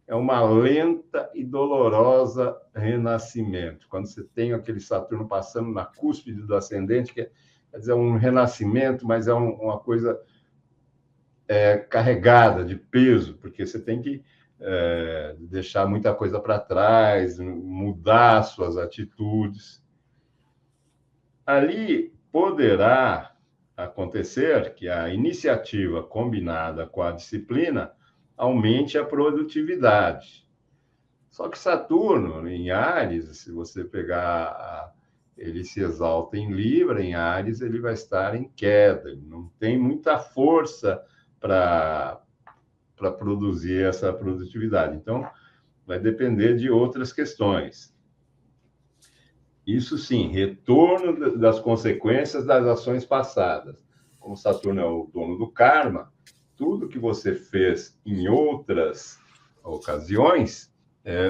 é uma lenta e dolorosa renascimento. Quando você tem aquele Saturno passando na cúspide do ascendente, quer dizer, um renascimento, mas é uma coisa carregada de peso, porque você tem que deixar muita coisa para trás, mudar suas atitudes. Ali poderá acontecer que a iniciativa combinada com a disciplina aumente a produtividade. Só que Saturno, em Áries, se você pegar, ele se exalta em Libra, em Áries ele vai estar em queda, ele não tem muita força para produzir essa produtividade. Então, vai depender de outras questões. Isso sim, retorno das consequências das ações passadas. Como Saturno é o dono do karma, tudo que você fez em outras ocasiões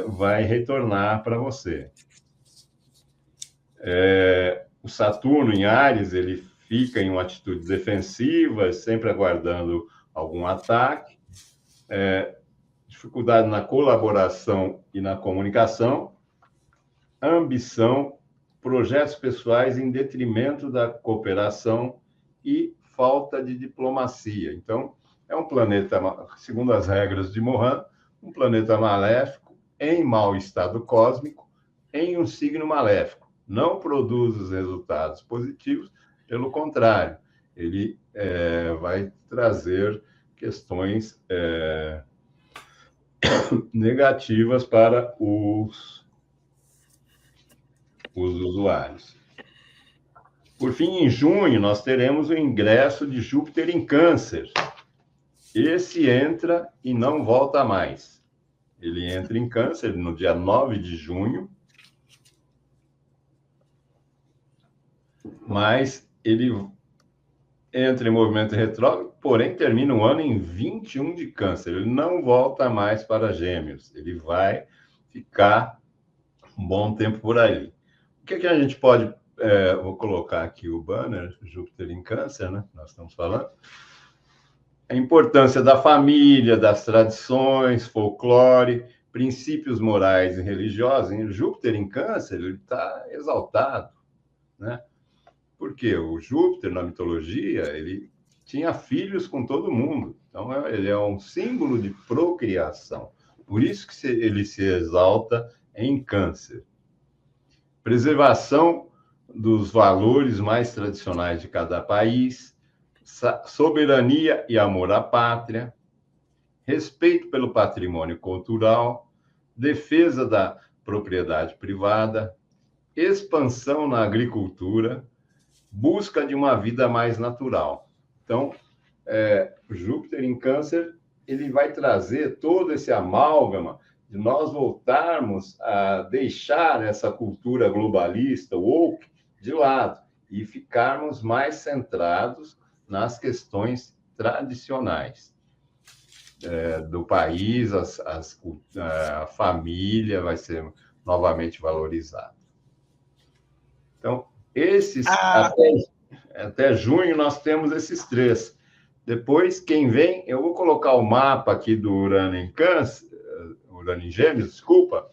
vai retornar para você. O Saturno em Áries, ele fica em uma atitude defensiva, sempre aguardando algum ataque. Dificuldade na colaboração e na comunicação, ambição, projetos pessoais em detrimento da cooperação e falta de diplomacia. Então, é um planeta, segundo as regras de Mohan, um planeta maléfico, em mau estado cósmico, em um signo maléfico. Não produz os resultados positivos, pelo contrário, ele vai trazer questões negativas para os usuários. Por fim, em junho, nós teremos o ingresso de Júpiter em Câncer. Esse entra e não volta mais. Ele entra em Câncer no dia 9 de junho, mas ele entra em movimento retrógrado, porém termina o ano em 21 de Câncer. Ele não volta mais para Gêmeos. Ele vai ficar um bom tempo por aí. O que a gente pode... vou colocar aqui o banner, Júpiter em Câncer, né? Nós estamos falando. A importância da família, das tradições, folclore, princípios morais e religiosos. Em Júpiter em Câncer, ele está exaltado, né? Porque o Júpiter, na mitologia, ele tinha filhos com todo mundo. Então, ele é um símbolo de procriação. Por isso que ele se exalta em Câncer. Preservação dos valores mais tradicionais de cada país, soberania e amor à pátria, respeito pelo patrimônio cultural, defesa da propriedade privada, expansão na agricultura, busca de uma vida mais natural. Então, Júpiter em Câncer, ele vai trazer todo esse amálgama de nós voltarmos a deixar essa cultura globalista, woke, de lado, e ficarmos mais centrados nas questões tradicionais do país, a família vai ser novamente valorizada. Então, até junho nós temos esses três. Depois, quem vem, eu vou colocar o mapa aqui do Urano em Câncer, Urano em Gêmeos, desculpa,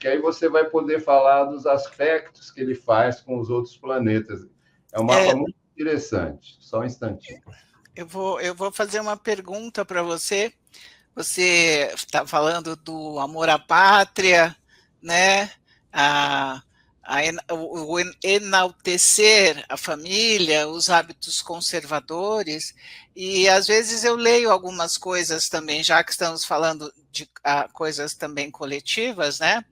que aí você vai poder falar dos aspectos que ele faz com os outros planetas. É um mapa muito interessante. Só um instantinho. Eu vou fazer uma pergunta para você. Você está falando do amor à pátria, né? O enaltecer a família, os hábitos conservadores, e às vezes eu leio algumas coisas também, já que estamos falando de coisas também coletivas, né?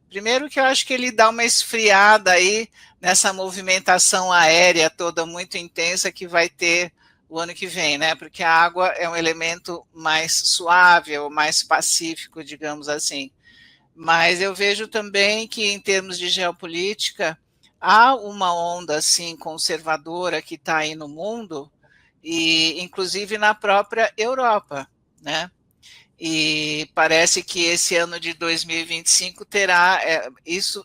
Primeiro que eu acho que ele dá uma esfriada aí nessa movimentação aérea toda muito intensa que vai ter o ano que vem, né? Porque a água é um elemento mais suave, ou mais pacífico, digamos assim. Mas eu vejo também que, em termos de geopolítica, há uma onda assim conservadora que está aí no mundo, e inclusive na própria Europa, né? E parece que esse ano de 2025 terá isso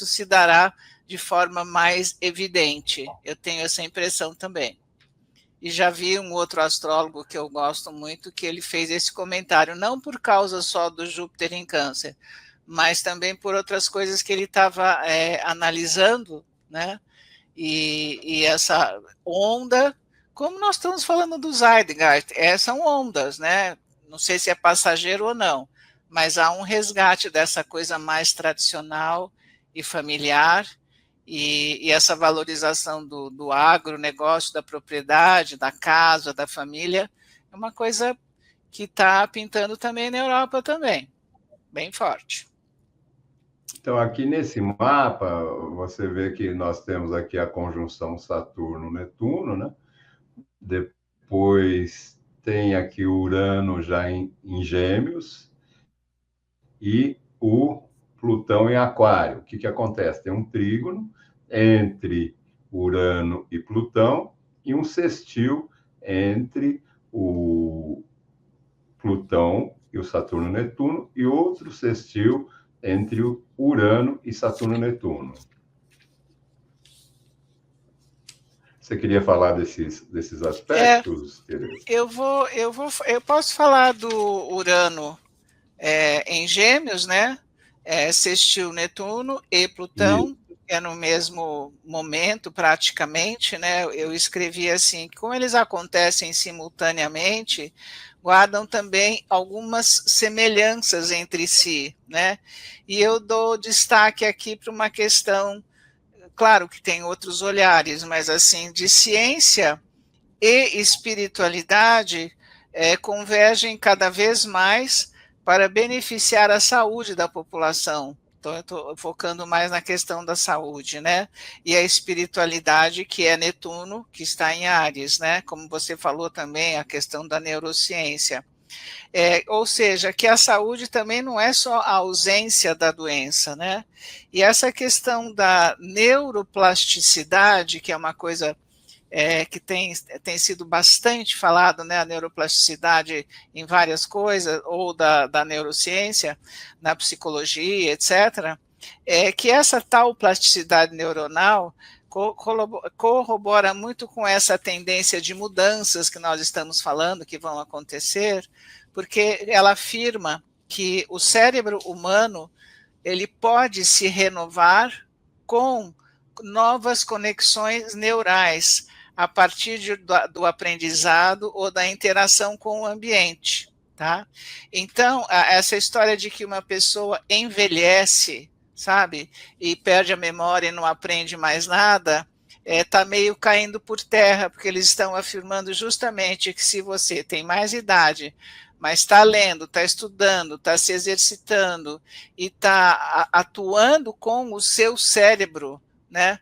se dará de forma mais evidente. Eu tenho essa impressão também. E já vi um outro astrólogo que eu gosto muito que ele fez esse comentário, não por causa só do Júpiter em Câncer, mas também por outras coisas que ele estava analisando, né? E essa onda, como nós estamos falando do Zeitgeist, são ondas, né? Não sei se é passageiro ou não, mas há um resgate dessa coisa mais tradicional e familiar, e essa valorização do agronegócio, da propriedade, da casa, da família, é uma coisa que está pintando também na Europa também, bem forte. Então, aqui nesse mapa, você vê que nós temos aqui a conjunção Saturno-Netuno, né? Depois tem aqui o Urano já em Gêmeos e o Plutão em Aquário. O que, que acontece? Tem um trígono entre Urano e Plutão e um sextil entre o Plutão e o Saturno-Netuno e outro sextil entre o Urano e Saturno-Netuno. Você queria falar desses aspectos, Tereza? Eu posso falar do Urano em Gêmeos, né? Sextil Netuno e Plutão, é no mesmo momento, praticamente, né? Eu escrevi assim, como eles acontecem simultaneamente, guardam também algumas semelhanças entre si, né? E eu dou destaque aqui para uma questão, claro que tem outros olhares, mas assim, de ciência e espiritualidade convergem cada vez mais para beneficiar a saúde da população. Então, eu estou focando mais na questão da saúde, né? E a espiritualidade, que é Netuno, que está em Áries, né? Como você falou também, a questão da neurociência. Ou seja, que a saúde também não é só a ausência da doença, né? E essa questão da neuroplasticidade, que é uma coisa que tem sido bastante falado, né, a neuroplasticidade em várias coisas, ou da neurociência, na psicologia, etc., que essa tal plasticidade neuronal corrobora muito com essa tendência de mudanças que nós estamos falando, que vão acontecer, porque ela afirma que o cérebro humano ele pode se renovar com novas conexões neurais, a partir do aprendizado ou da interação com o ambiente, tá? Então, essa história de que uma pessoa envelhece, sabe, e perde a memória e não aprende mais nada, está meio caindo por terra, porque eles estão afirmando justamente que se você tem mais idade, mas está lendo, está estudando, está se exercitando e está atuando com o seu cérebro, né?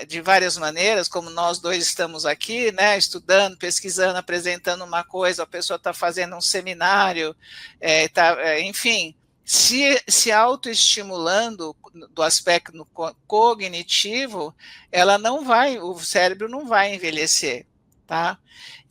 De várias maneiras, como nós dois estamos aqui, né, estudando, pesquisando, apresentando uma coisa, a pessoa está fazendo um seminário, enfim, se autoestimulando do aspecto cognitivo, o cérebro não vai envelhecer, tá?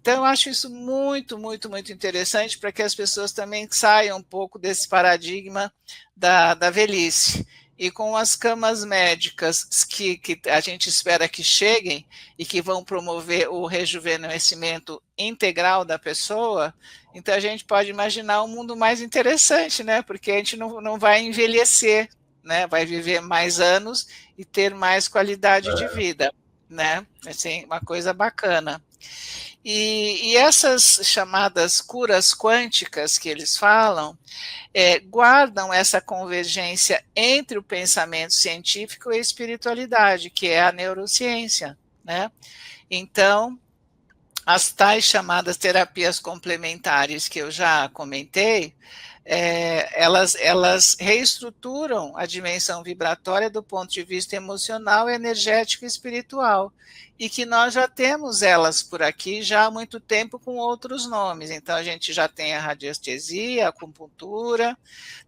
Então, eu acho isso muito, muito, muito interessante para que as pessoas também saiam um pouco desse paradigma da velhice. E com as camas médicas que a gente espera que cheguem e que vão promover o rejuvenescimento integral da pessoa, então a gente pode imaginar um mundo mais interessante, né? Porque a gente não vai envelhecer, né? Vai viver mais anos e ter mais qualidade de vida, né? Assim, uma coisa bacana. E essas chamadas curas quânticas que eles falam, guardam essa convergência entre o pensamento científico e a espiritualidade, que é a neurociência, né? Então, as tais chamadas terapias complementares que eu já comentei, elas reestruturam a dimensão vibratória do ponto de vista emocional, energético e espiritual, e que nós já temos elas por aqui já há muito tempo com outros nomes. Então, a gente já tem a radiestesia, a acupuntura,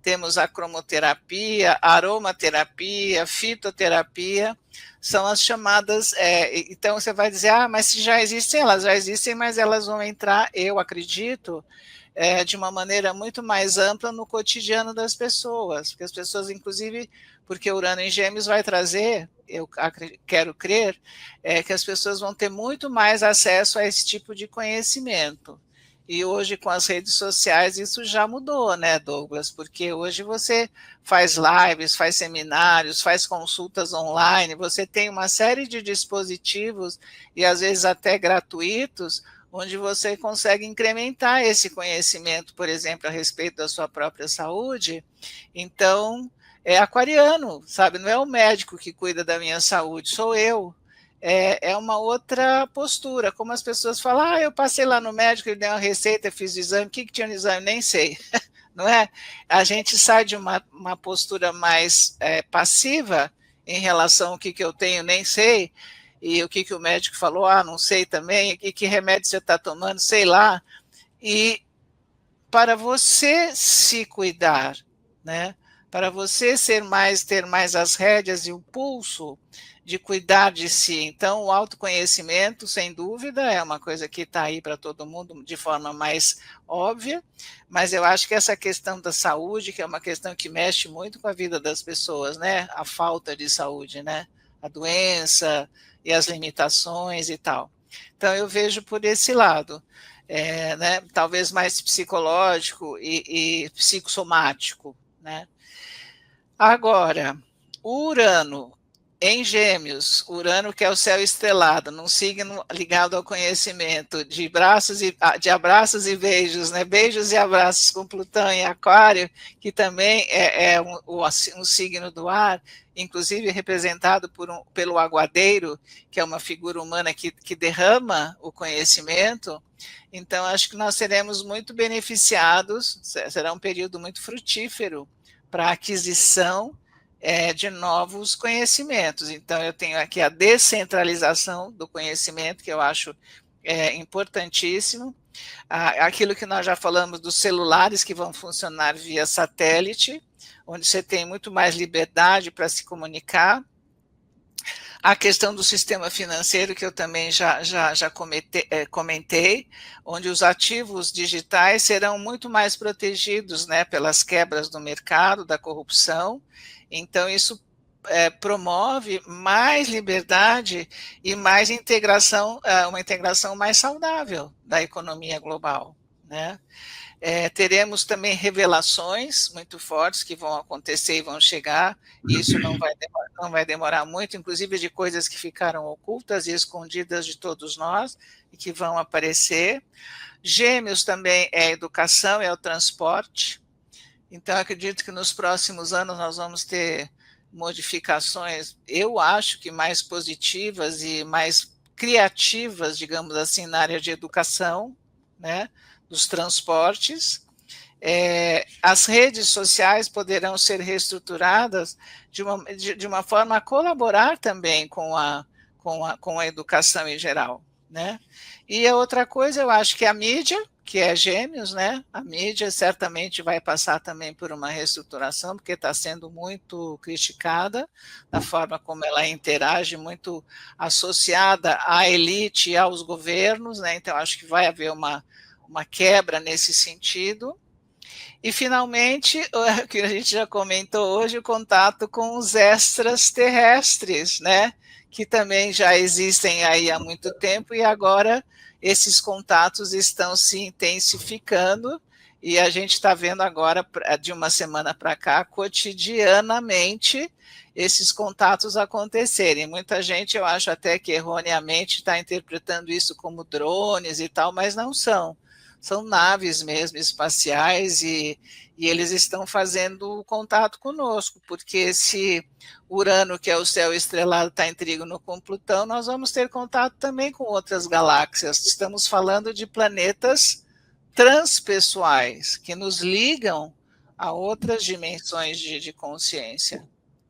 temos a cromoterapia, a aromaterapia, a fitoterapia, são as chamadas, então você vai dizer, mas se já existem, elas já existem, mas elas vão entrar, eu acredito, de uma maneira muito mais ampla no cotidiano das pessoas, porque as pessoas, inclusive, porque Urano em Gêmeos vai trazer, eu quero crer, que as pessoas vão ter muito mais acesso a esse tipo de conhecimento. E hoje, com as redes sociais, isso já mudou, né, Douglas? Porque hoje você faz lives, faz seminários, faz consultas online, você tem uma série de dispositivos, e às vezes até gratuitos, onde você consegue incrementar esse conhecimento, por exemplo, a respeito da sua própria saúde. Então, é aquariano, sabe? Não é o médico que cuida da minha saúde, sou eu. É uma outra postura, como as pessoas falam, eu passei lá no médico, ele deu uma receita, fiz o exame, o que tinha no exame? Nem sei, não é? A gente sai de uma postura mais passiva em relação ao que eu tenho, nem sei, e o que o médico falou, não sei também, e que remédio você está tomando, sei lá, e para você se cuidar, né? Para você ter mais as rédeas e o pulso de cuidar de si. Então, o autoconhecimento, sem dúvida, é uma coisa que está aí para todo mundo de forma mais óbvia, mas eu acho que essa questão da saúde, que é uma questão que mexe muito com a vida das pessoas, né? A falta de saúde, né? A doença e as limitações e tal. Então, eu vejo por esse lado. Né, talvez mais psicológico e psicossomático, né? Agora, o Urano em Gêmeos, Urano que é o céu estrelado, num signo ligado ao conhecimento, de abraços e beijos, né? Beijos e abraços com Plutão em Aquário, que também é um signo do ar, inclusive representado pelo aguadeiro, que é uma figura humana que derrama o conhecimento. Então, acho que nós seremos muito beneficiados, será um período muito frutífero para a aquisição de novos conhecimentos. Então, eu tenho aqui a descentralização do conhecimento, que eu acho importantíssimo. Aquilo que nós já falamos dos celulares que vão funcionar via satélite, onde você tem muito mais liberdade para se comunicar. A questão do sistema financeiro, que eu também já comentei, onde os ativos digitais serão muito mais protegidos, né, pelas quebras do mercado, da corrupção. Então, isso promove mais liberdade e mais integração, uma integração mais saudável da economia global, né? Teremos também revelações muito fortes que vão acontecer e vão chegar, e isso não vai demorar muito, inclusive de coisas que ficaram ocultas e escondidas de todos nós, e que vão aparecer. Gêmeos também é a educação, é o transporte, então acredito que nos próximos anos nós vamos ter modificações, eu acho que mais positivas e mais criativas, digamos assim, na área de educação, né? Dos transportes. As redes sociais poderão ser reestruturadas de uma forma a colaborar também com a educação em geral, né? E a outra coisa, eu acho que a mídia, que é Gêmeos, né? A mídia certamente vai passar também por uma reestruturação, porque está sendo muito criticada da forma como ela interage, muito associada à elite e aos governos, né? Então, acho que vai haver uma quebra nesse sentido. E, finalmente, o que a gente já comentou hoje, o contato com os extraterrestres, né? Que também já existem aí há muito tempo e agora esses contatos estão se intensificando e a gente está vendo agora, de uma semana para cá, cotidianamente, esses contatos acontecerem. Muita gente, eu acho até que erroneamente está interpretando isso como drones e tal, mas não são. São naves mesmo, espaciais, e eles estão fazendo contato conosco, porque se Urano, que é o céu estrelado, está em trígono com Plutão, nós vamos ter contato também com outras galáxias. Estamos falando de planetas transpessoais, que nos ligam a outras dimensões de consciência,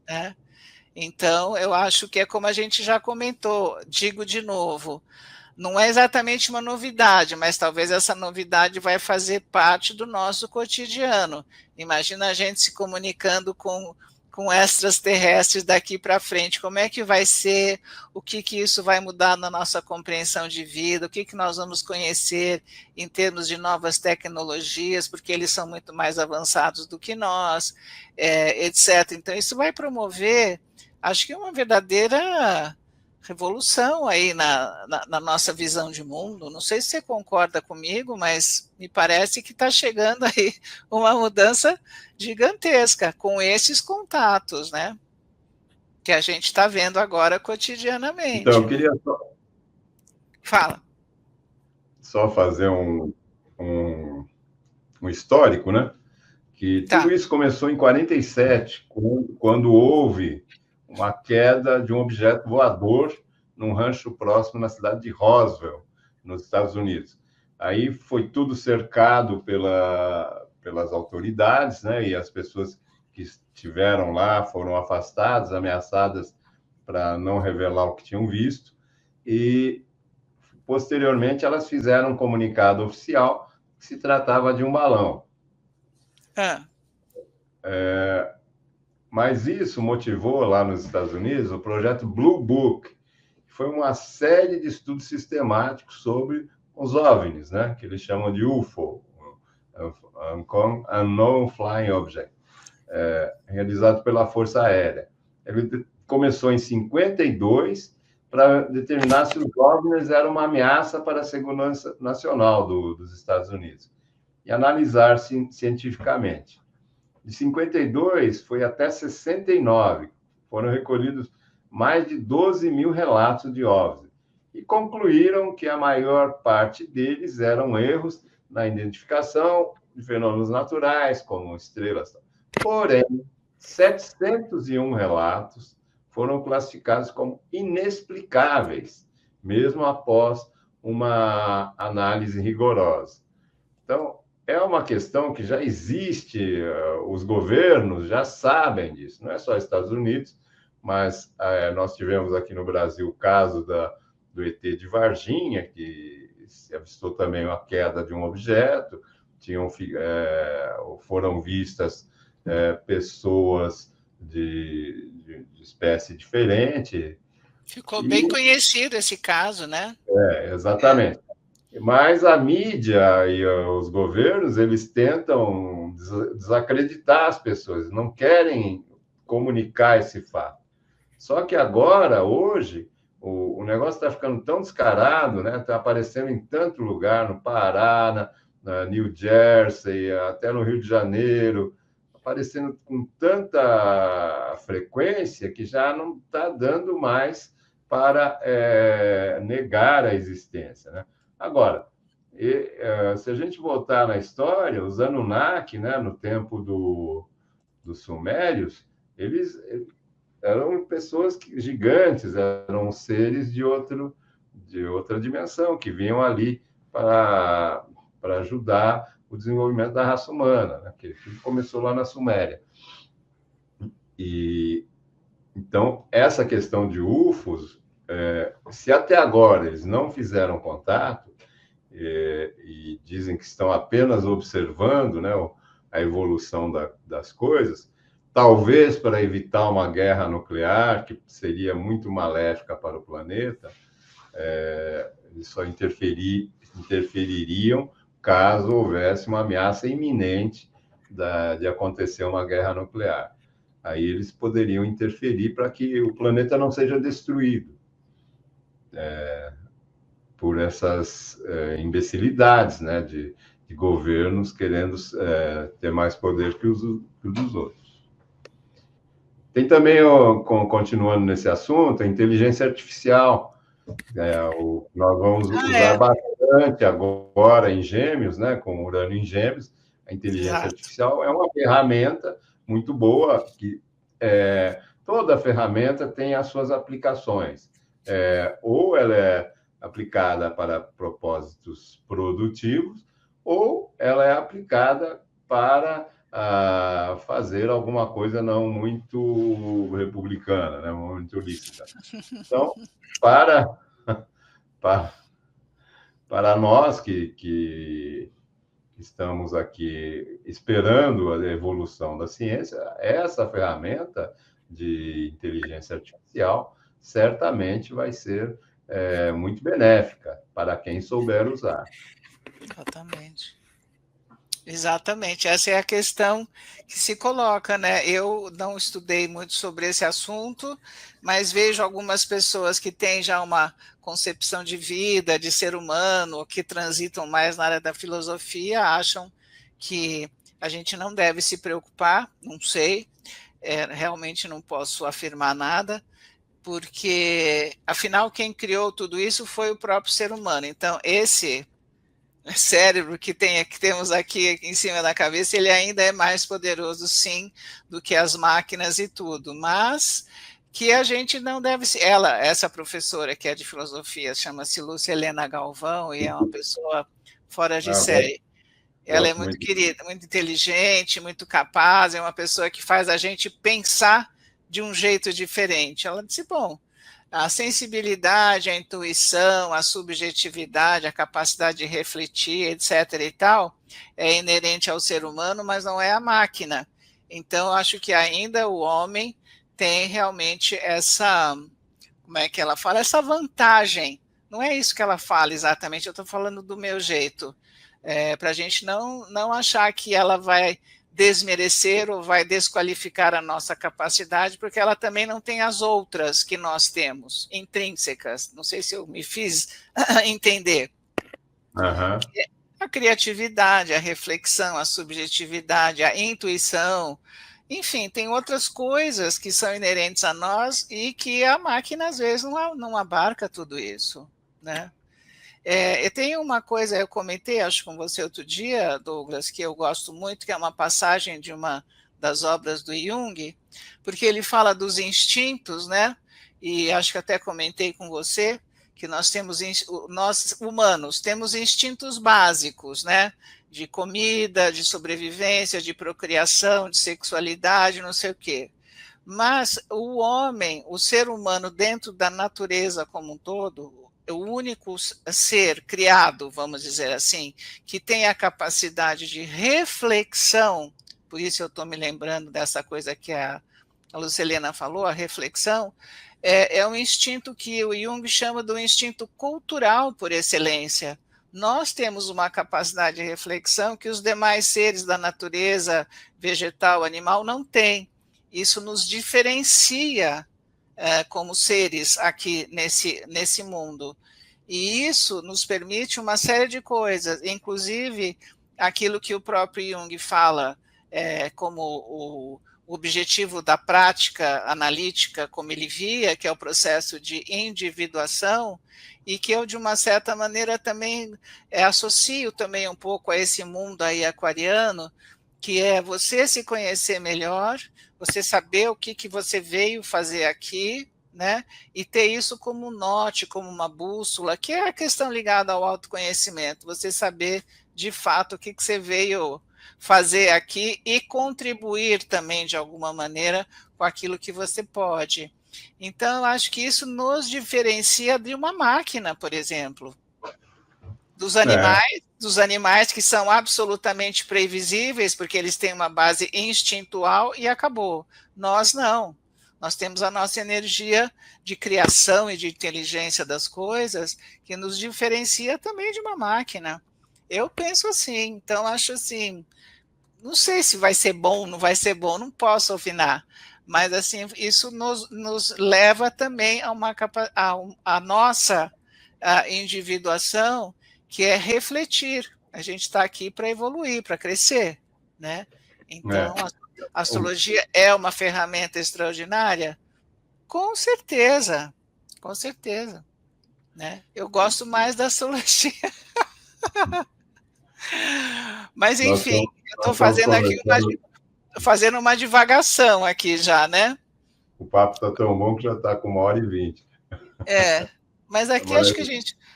né? Então, eu acho que é como a gente já comentou, digo de novo, não é exatamente uma novidade, mas talvez essa novidade vai fazer parte do nosso cotidiano. Imagina a gente se comunicando com extraterrestres daqui para frente, como é que vai ser, o que isso vai mudar na nossa compreensão de vida, o que nós vamos conhecer em termos de novas tecnologias, porque eles são muito mais avançados do que nós, etc. Então, isso vai promover, acho que uma verdadeira revolução aí na nossa visão de mundo. Não sei se você concorda comigo, mas me parece que está chegando aí uma mudança gigantesca com esses contatos, né? Que a gente está vendo agora Então, cotidianamente. eu queria Fala. só fazer um histórico, né? Que tudo Tá. isso começou em 47, quando houve uma queda de um objeto voador num rancho próximo na cidade de Roswell, nos Estados Unidos. Aí foi tudo cercado pelas autoridades, né? E as pessoas que estiveram lá foram afastadas, ameaçadas para não revelar o que tinham visto. E, posteriormente, elas fizeram um comunicado oficial que se tratava de um balão. Ah. Mas isso motivou lá nos Estados Unidos o projeto Blue Book, que foi uma série de estudos sistemáticos sobre os OVNIs, né? Que eles chamam de UFO, Unknown Flying Object, realizado pela Força Aérea. Ele começou em 52 para determinar se os OVNIs eram uma ameaça para a segurança nacional dos Estados Unidos e analisar cientificamente. De 52 foi até 69. Foram recolhidos mais de 12 mil relatos de OVNIs e concluíram que a maior parte deles eram erros na identificação de fenômenos naturais, como estrelas. Porém, 701 relatos foram classificados como inexplicáveis, mesmo após uma análise rigorosa. Então, é uma questão que já existe, os governos já sabem disso, não é só Estados Unidos, mas nós tivemos aqui no Brasil o caso do ET de Varginha, que se avistou também uma queda de um objeto, foram vistas pessoas de espécie diferente. Ficou bem conhecido esse caso, né? Exatamente. Mas a mídia e os governos, eles tentam desacreditar as pessoas, não querem comunicar esse fato. Só que agora, hoje, o negócio está ficando tão descarado, né? Está aparecendo em tanto lugar, no Pará, na New Jersey, até no Rio de Janeiro, aparecendo com tanta frequência que já não está dando mais para negar a existência, né? Agora, se a gente voltar na história, os Anunnaki, né, no tempo dos Sumérios, eles eram pessoas gigantes, eram seres de outra dimensão, que vinham ali para ajudar o desenvolvimento da raça humana, né, que tudo começou lá na Suméria. E, então, essa questão de UFOs, se até agora eles não fizeram contato, e dizem que estão apenas observando, né, a evolução das coisas, talvez para evitar uma guerra nuclear, que seria muito maléfica para o planeta, eles só interfeririam caso houvesse uma ameaça iminente de acontecer uma guerra nuclear. Aí eles poderiam interferir para que o planeta não seja destruído por essas imbecilidades, né, de governos querendo ter mais poder que os dos outros. Tem também, continuando nesse assunto, a inteligência artificial. Nós vamos usar bastante agora em Gêmeos, né, com Urano em Gêmeos. A inteligência artificial é uma ferramenta muito boa, que toda ferramenta tem as suas aplicações. Ou ela é aplicada para propósitos produtivos, ou ela é aplicada para a fazer alguma coisa não muito republicana, né? Muito lícita. Então, para, para, para nós que estamos aqui esperando a evolução da ciência, essa ferramenta de inteligência artificial certamente vai ser muito benéfica para quem souber usar. Exatamente. Exatamente, essa é a questão que se coloca, né? Eu não estudei muito sobre esse assunto, mas vejo algumas pessoas que têm já uma concepção de vida, de ser humano, que transitam mais na área da filosofia, acham que a gente não deve se preocupar, não sei, realmente não posso afirmar nada, porque, afinal, quem criou tudo isso foi o próprio ser humano. Então, esse cérebro que temos aqui em cima da cabeça, ele ainda é mais poderoso, sim, do que as máquinas e tudo, mas que a gente não deve... essa professora que é de filosofia, chama-se Lúcia Helena Galvão, e é uma pessoa fora de série. Ela é muito querida, muito inteligente, muito capaz, é uma pessoa que faz a gente pensar de um jeito diferente. Ela disse, bom, a sensibilidade, a intuição, a subjetividade, a capacidade de refletir, etc. e tal, é inerente ao ser humano, mas não é a máquina. Então, acho que ainda o homem tem realmente essa, como é que ela fala? Essa vantagem. Não é isso que ela fala exatamente, eu estou falando do meu jeito. Para a gente não achar que ela vai desmerecer ou vai desqualificar a nossa capacidade, porque ela também não tem as outras que nós temos, intrínsecas. Não sei se eu me fiz entender. Uhum. A criatividade, a reflexão, a subjetividade, a intuição, enfim, tem outras coisas que são inerentes a nós e que a máquina, às vezes, não abarca tudo isso, né? Eu tenho uma coisa, eu comentei, acho com você outro dia, Douglas, que eu gosto muito, que é uma passagem de uma das obras do Jung, porque ele fala dos instintos, né? E acho que até comentei com você que nós humanos temos instintos básicos, né? De comida, de sobrevivência, de procriação, de sexualidade, não sei o quê. Mas o homem, o ser humano dentro da natureza como um todo, o único ser criado, vamos dizer assim, que tem a capacidade de reflexão, por isso eu estou me lembrando dessa coisa que a Lucilena falou, a reflexão, é um instinto que o Jung chama do instinto cultural por excelência. Nós temos uma capacidade de reflexão que os demais seres da natureza, vegetal, animal, não têm. Isso nos diferencia como seres aqui nesse mundo. E isso nos permite uma série de coisas, inclusive aquilo que o próprio Jung fala como o objetivo da prática analítica, como ele via, que é o processo de individuação, e que eu, de uma certa maneira, também associo também um pouco a esse mundo aí aquariano, que é você se conhecer melhor, você saber o que você veio fazer aqui, né? E ter isso como um norte, como uma bússola, que é a questão ligada ao autoconhecimento, você saber de fato o que você veio fazer aqui e contribuir também de alguma maneira com aquilo que você pode. Então, eu acho que isso nos diferencia de uma máquina, por exemplo. Dos animais que são absolutamente previsíveis, porque eles têm uma base instintual e acabou. Nós não. Nós temos a nossa energia de criação e de inteligência das coisas que nos diferencia também de uma máquina. Eu penso assim, então acho assim, não sei se vai ser bom, não vai ser bom, não posso opinar, mas assim, isso nos leva também a nossa individuação, que é refletir. A gente está aqui para evoluir, para crescer, né? Então, a astrologia é uma ferramenta extraordinária? Com certeza, com certeza. Né? Eu gosto mais da astrologia. Mas, enfim, eu estou fazendo aqui fazendo uma divagação aqui já, né? O papo está tão bom que já está com 1h20. Mas aqui acho que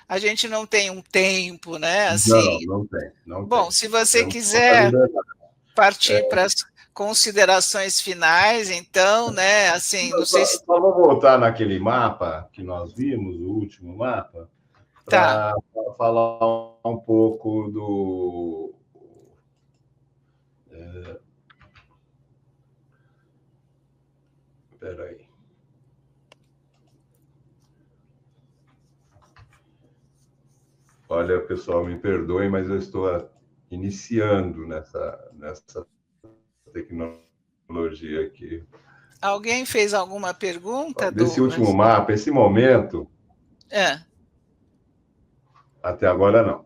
a gente não tem um tempo, né? Assim, não tem. Bom, se você quiser partir para as considerações finais, então, né? Assim, não sei se... Só vou voltar naquele mapa que nós vimos, o último mapa, Tá. para falar um pouco do... Espera aí. Olha, pessoal, me perdoem, mas eu estou iniciando nessa tecnologia aqui. Alguém fez alguma pergunta, Desse último Douglas? mapa, esse momento, até agora não.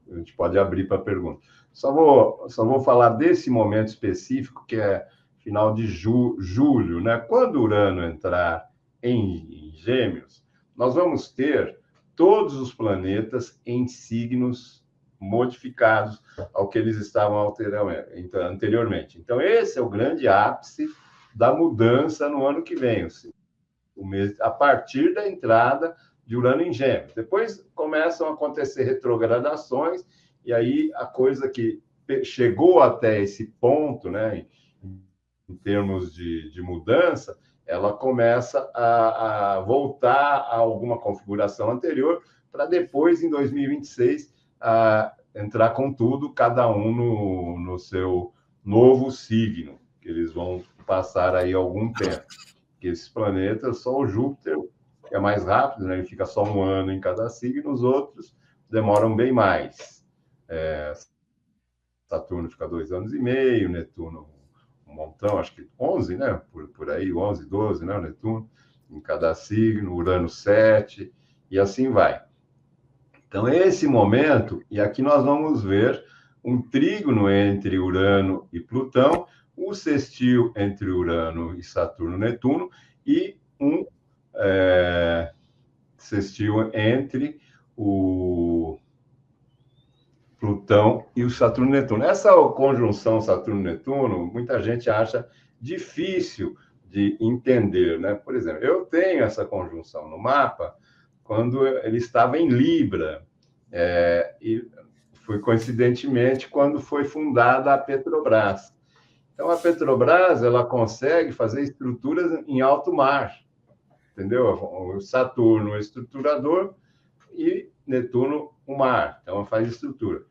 A gente pode abrir para pergunta. Só vou falar desse momento específico, que é final de julho, né? Quando Urano entrar em Gêmeos, nós vamos ter todos os planetas em signos modificados ao que eles estavam anteriormente. Então, esse é o grande ápice da mudança no ano que vem, a partir da entrada de Urano em Gêmeos. Depois começam a acontecer retrogradações, e aí a coisa que chegou até esse ponto, né, em termos de mudança, ela começa a voltar a alguma configuração anterior, para depois, em 2026, entrar com tudo, cada um no seu novo signo, que eles vão passar aí algum tempo. Que esses planetas, só o Júpiter é mais rápido, né? Ele fica só um ano em cada signo, os outros demoram bem mais. Saturno fica 2 anos e meio, Netuno um montão, acho que 11, né? Por aí, 11, 12, né? O Netuno em cada signo, Urano 7, e assim vai. Então, esse momento, e aqui nós vamos ver um trígono entre Urano e Plutão, um sextil entre Urano e Saturno e Netuno, e um sextil entre o Plutão e o Saturno e Netuno. Essa conjunção Saturno-Netuno, muita gente acha difícil de entender, né? Por exemplo, eu tenho essa conjunção no mapa quando ele estava em Libra, e foi coincidentemente quando foi fundada a Petrobras. Então, a Petrobras, ela consegue fazer estruturas em alto mar, entendeu? O Saturno é o estruturador e Netuno o mar, então ela faz estrutura.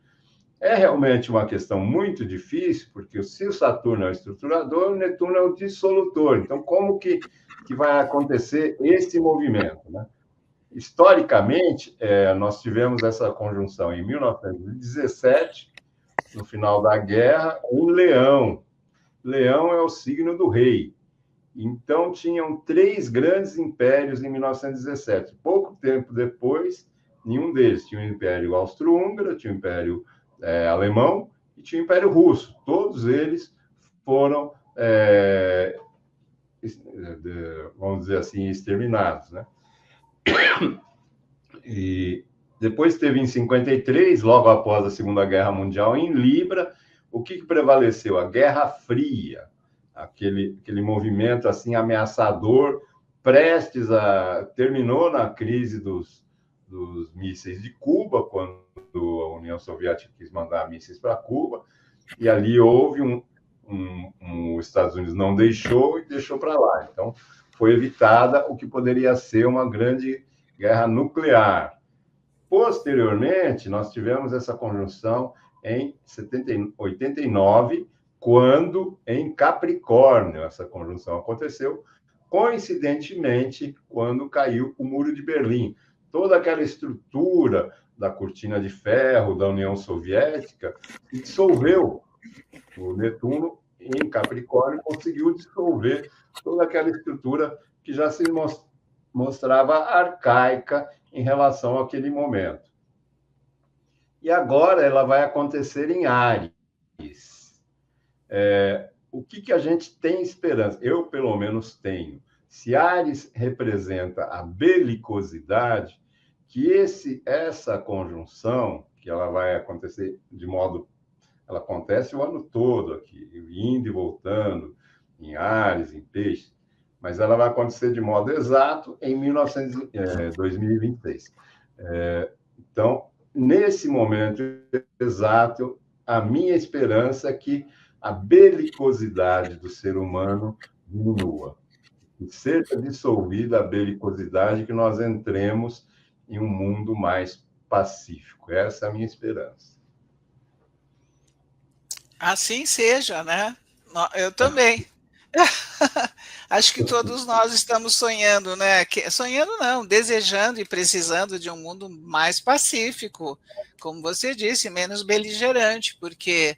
É realmente uma questão muito difícil, porque se o Saturno é o estruturador, o Netuno é o dissolutor. Então, como que vai acontecer esse movimento, né? Historicamente, nós tivemos essa conjunção em 1917, no final da guerra, em Leão. Leão é o signo do rei. Então, tinham 3 grandes impérios em 1917. Pouco tempo depois, nenhum deles. Tinha o Império Austro-Húngaro, tinha o Império Alemão e tinha o Império Russo. Todos eles foram, vamos dizer assim, exterminados, né? E depois teve em 53, logo após a Segunda Guerra Mundial, em Libra, o que prevaleceu? A Guerra Fria, aquele movimento assim ameaçador, prestes terminou na crise dos mísseis de Cuba, quando a União Soviética quis mandar mísseis para Cuba, e ali houve os Estados Unidos não deixou e deixou para lá. Então, foi evitada o que poderia ser uma grande guerra nuclear. Posteriormente, nós tivemos essa conjunção em 89, quando em Capricórnio essa conjunção aconteceu, coincidentemente, quando caiu o Muro de Berlim. Toda aquela estrutura da cortina de ferro da União Soviética se dissolveu. O Netuno, em Capricórnio, conseguiu dissolver toda aquela estrutura que já se mostrava arcaica em relação àquele momento. E agora ela vai acontecer em Áries. O que a gente tem esperança? Eu, pelo menos, tenho. Se Áries representa a belicosidade, que essa conjunção, que ela vai acontecer de modo... Ela acontece o ano todo aqui, indo e voltando, em Áries, em Peixes, mas ela vai acontecer de modo exato em 2026. Então, nesse momento exato, a minha esperança é que a belicosidade do ser humano diminua, que seja dissolvida a belicosidade, que nós entremos em um mundo mais pacífico. Essa é a minha esperança. Assim seja, né? Eu também. Acho que todos nós estamos sonhando, né? Sonhando não, desejando e precisando de um mundo mais pacífico, como você disse, menos beligerante, porque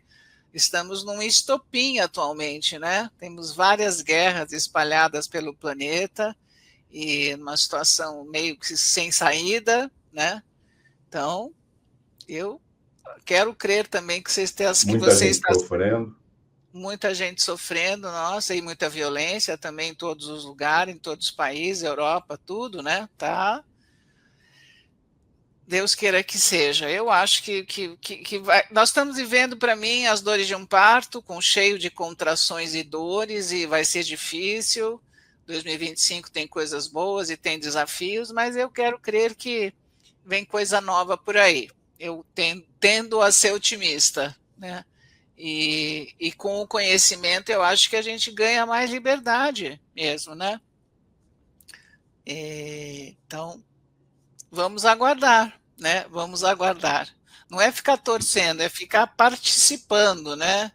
estamos num estopim atualmente, né? Temos várias guerras espalhadas pelo planeta e uma situação meio que sem saída, né? Então, eu quero crer também que Muita você gente está sofrendo. muita gente sofrendo, nossa, e muita violência também em todos os lugares, em todos os países, Europa, tudo, né? Tá. Deus queira que seja. Eu acho que vai. Nós estamos vivendo, para mim, as dores de um parto, com cheio de contrações e dores, e vai ser difícil. 2025 tem coisas boas e tem desafios, mas eu quero crer que vem coisa nova por aí. Eu tendo a ser otimista, né? E com o conhecimento, eu acho que a gente ganha mais liberdade mesmo, né? Então, vamos aguardar, né? Vamos aguardar. Não é ficar torcendo, é ficar participando, né?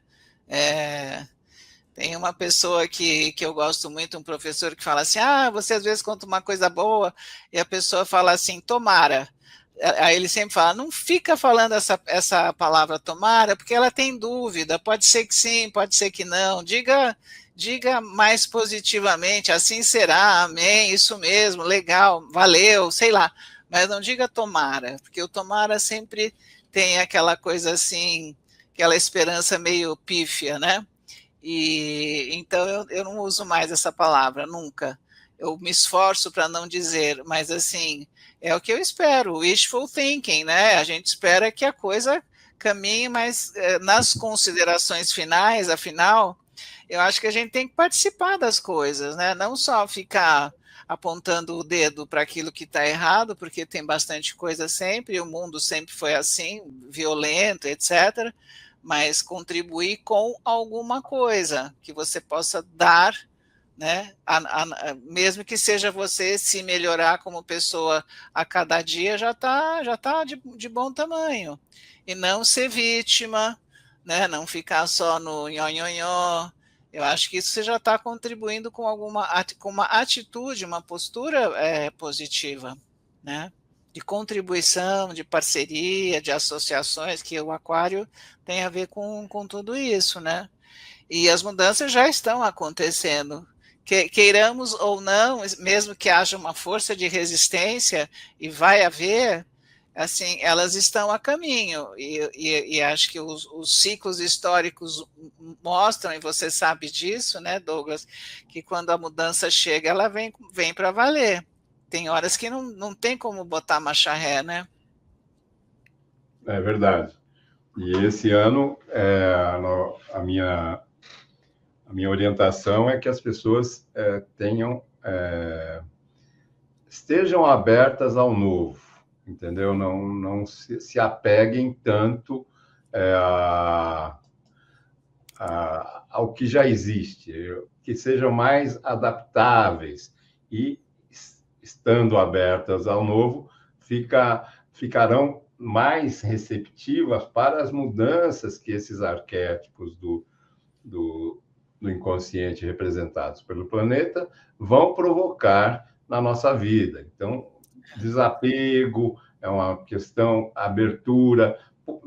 Tem uma pessoa que eu gosto muito, um professor que fala assim, você às vezes conta uma coisa boa, e a pessoa fala assim, tomara. Aí ele sempre fala, não fica falando essa palavra tomara, porque ela tem dúvida, pode ser que sim, pode ser que não, diga mais positivamente, assim será, amém, isso mesmo, legal, valeu, sei lá, mas não diga tomara, porque o tomara sempre tem aquela coisa assim, aquela esperança meio pífia, né? E então eu não uso mais essa palavra, nunca. Eu me esforço para não dizer, mas assim, é o que eu espero, wishful thinking, né? A gente espera que a coisa caminhe, mas nas considerações finais, afinal, eu acho que a gente tem que participar das coisas, né? Não só ficar apontando o dedo para aquilo que está errado, porque tem bastante coisa sempre, o mundo sempre foi assim, violento, etc., mas contribuir com alguma coisa que você possa dar, né? Mesmo que seja você se melhorar como pessoa a cada dia, já tá de bom tamanho. E não ser vítima, né? Não ficar só no nhó. Eu acho que isso você já está contribuindo com com uma atitude, uma postura positiva, né? De contribuição, de parceria, de associações, que o aquário tem a ver com tudo isso, né? E as mudanças já estão acontecendo. Queiramos ou não, mesmo que haja uma força de resistência, e vai haver, assim, elas estão a caminho, e acho que os ciclos históricos mostram, e você sabe disso, né, Douglas, que quando a mudança chega, ela vem para valer. Tem horas que não tem como botar marcha ré, né? É verdade. E esse ano, a minha orientação é que as pessoas estejam abertas ao novo, entendeu? Não se apeguem tanto ao que já existe, que sejam mais adaptáveis e, estando abertas ao novo, ficarão mais receptivas para as mudanças que esses arquétipos do inconsciente representados pelo planeta vão provocar na nossa vida. Então, desapego é uma questão, abertura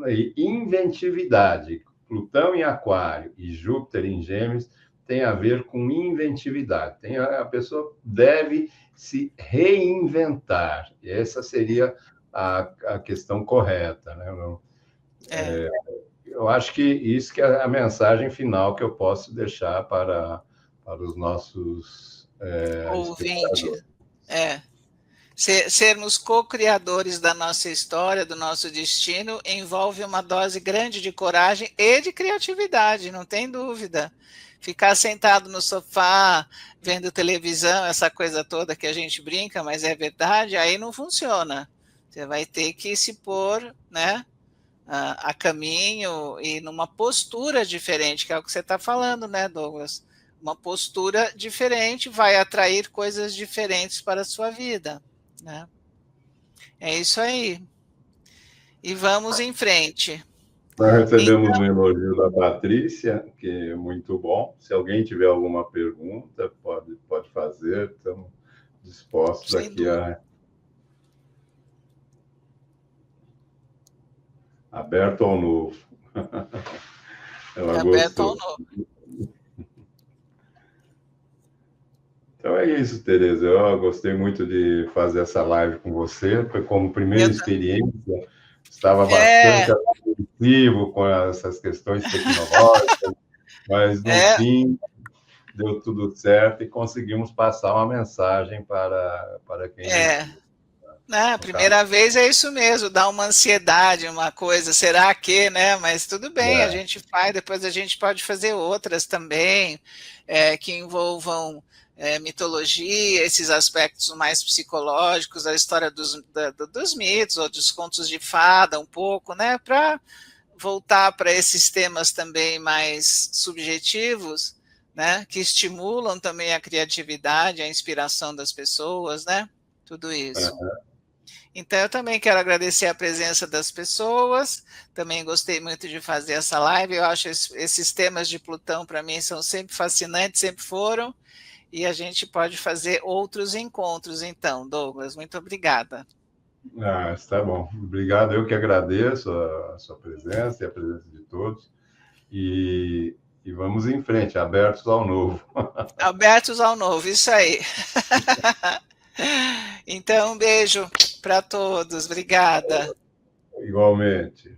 e inventividade. Plutão em Aquário e Júpiter em Gêmeos tem a ver com inventividade. A pessoa deve se reinventar. E essa seria a questão correta, né? Eu acho que isso que é a mensagem final que eu posso deixar para os nossos Ouvintes. espectadores. Sermos co-criadores da nossa história, do nosso destino, envolve uma dose grande de coragem e de criatividade, não tem dúvida. Ficar sentado no sofá, vendo televisão, essa coisa toda que a gente brinca, mas é verdade, aí não funciona. Você vai ter que se pôr, né, a caminho e numa postura diferente, que é o que você está falando, né, Douglas? Uma postura diferente vai atrair coisas diferentes para a sua vida, né? É isso aí. E vamos em frente. Nós recebemos um elogio da Patrícia, que é muito bom. Se alguém tiver alguma pergunta, pode fazer. Estamos dispostos Sem aqui dúvida. Aberto ao novo. Ela Aberto ao gostou. novo. Então é isso, Tereza. Eu gostei muito de fazer essa live com você. Foi como primeira experiência. Estava bastante apreensivo com essas questões tecnológicas, mas no fim deu tudo certo e conseguimos passar uma mensagem para quem nos a primeira vez é isso mesmo, dá uma ansiedade, uma coisa, será que, né? Mas tudo bem, a gente faz, depois a gente pode fazer outras também, que envolvam mitologia, esses aspectos mais psicológicos, a história dos mitos ou dos contos de fada, um pouco, né? Para voltar para esses temas também mais subjetivos, né? Que estimulam também a criatividade, a inspiração das pessoas, né? Tudo isso. Então, eu também quero agradecer a presença das pessoas, também gostei muito de fazer essa live, eu acho esses temas de Plutão, para mim, são sempre fascinantes, sempre foram, e a gente pode fazer outros encontros, então, Douglas, muito obrigada. Está bom. Obrigado, eu que agradeço a sua presença e a presença de todos, e vamos em frente, abertos ao novo. Abertos ao novo, isso aí. Então, um beijo para todos, obrigada. Igualmente.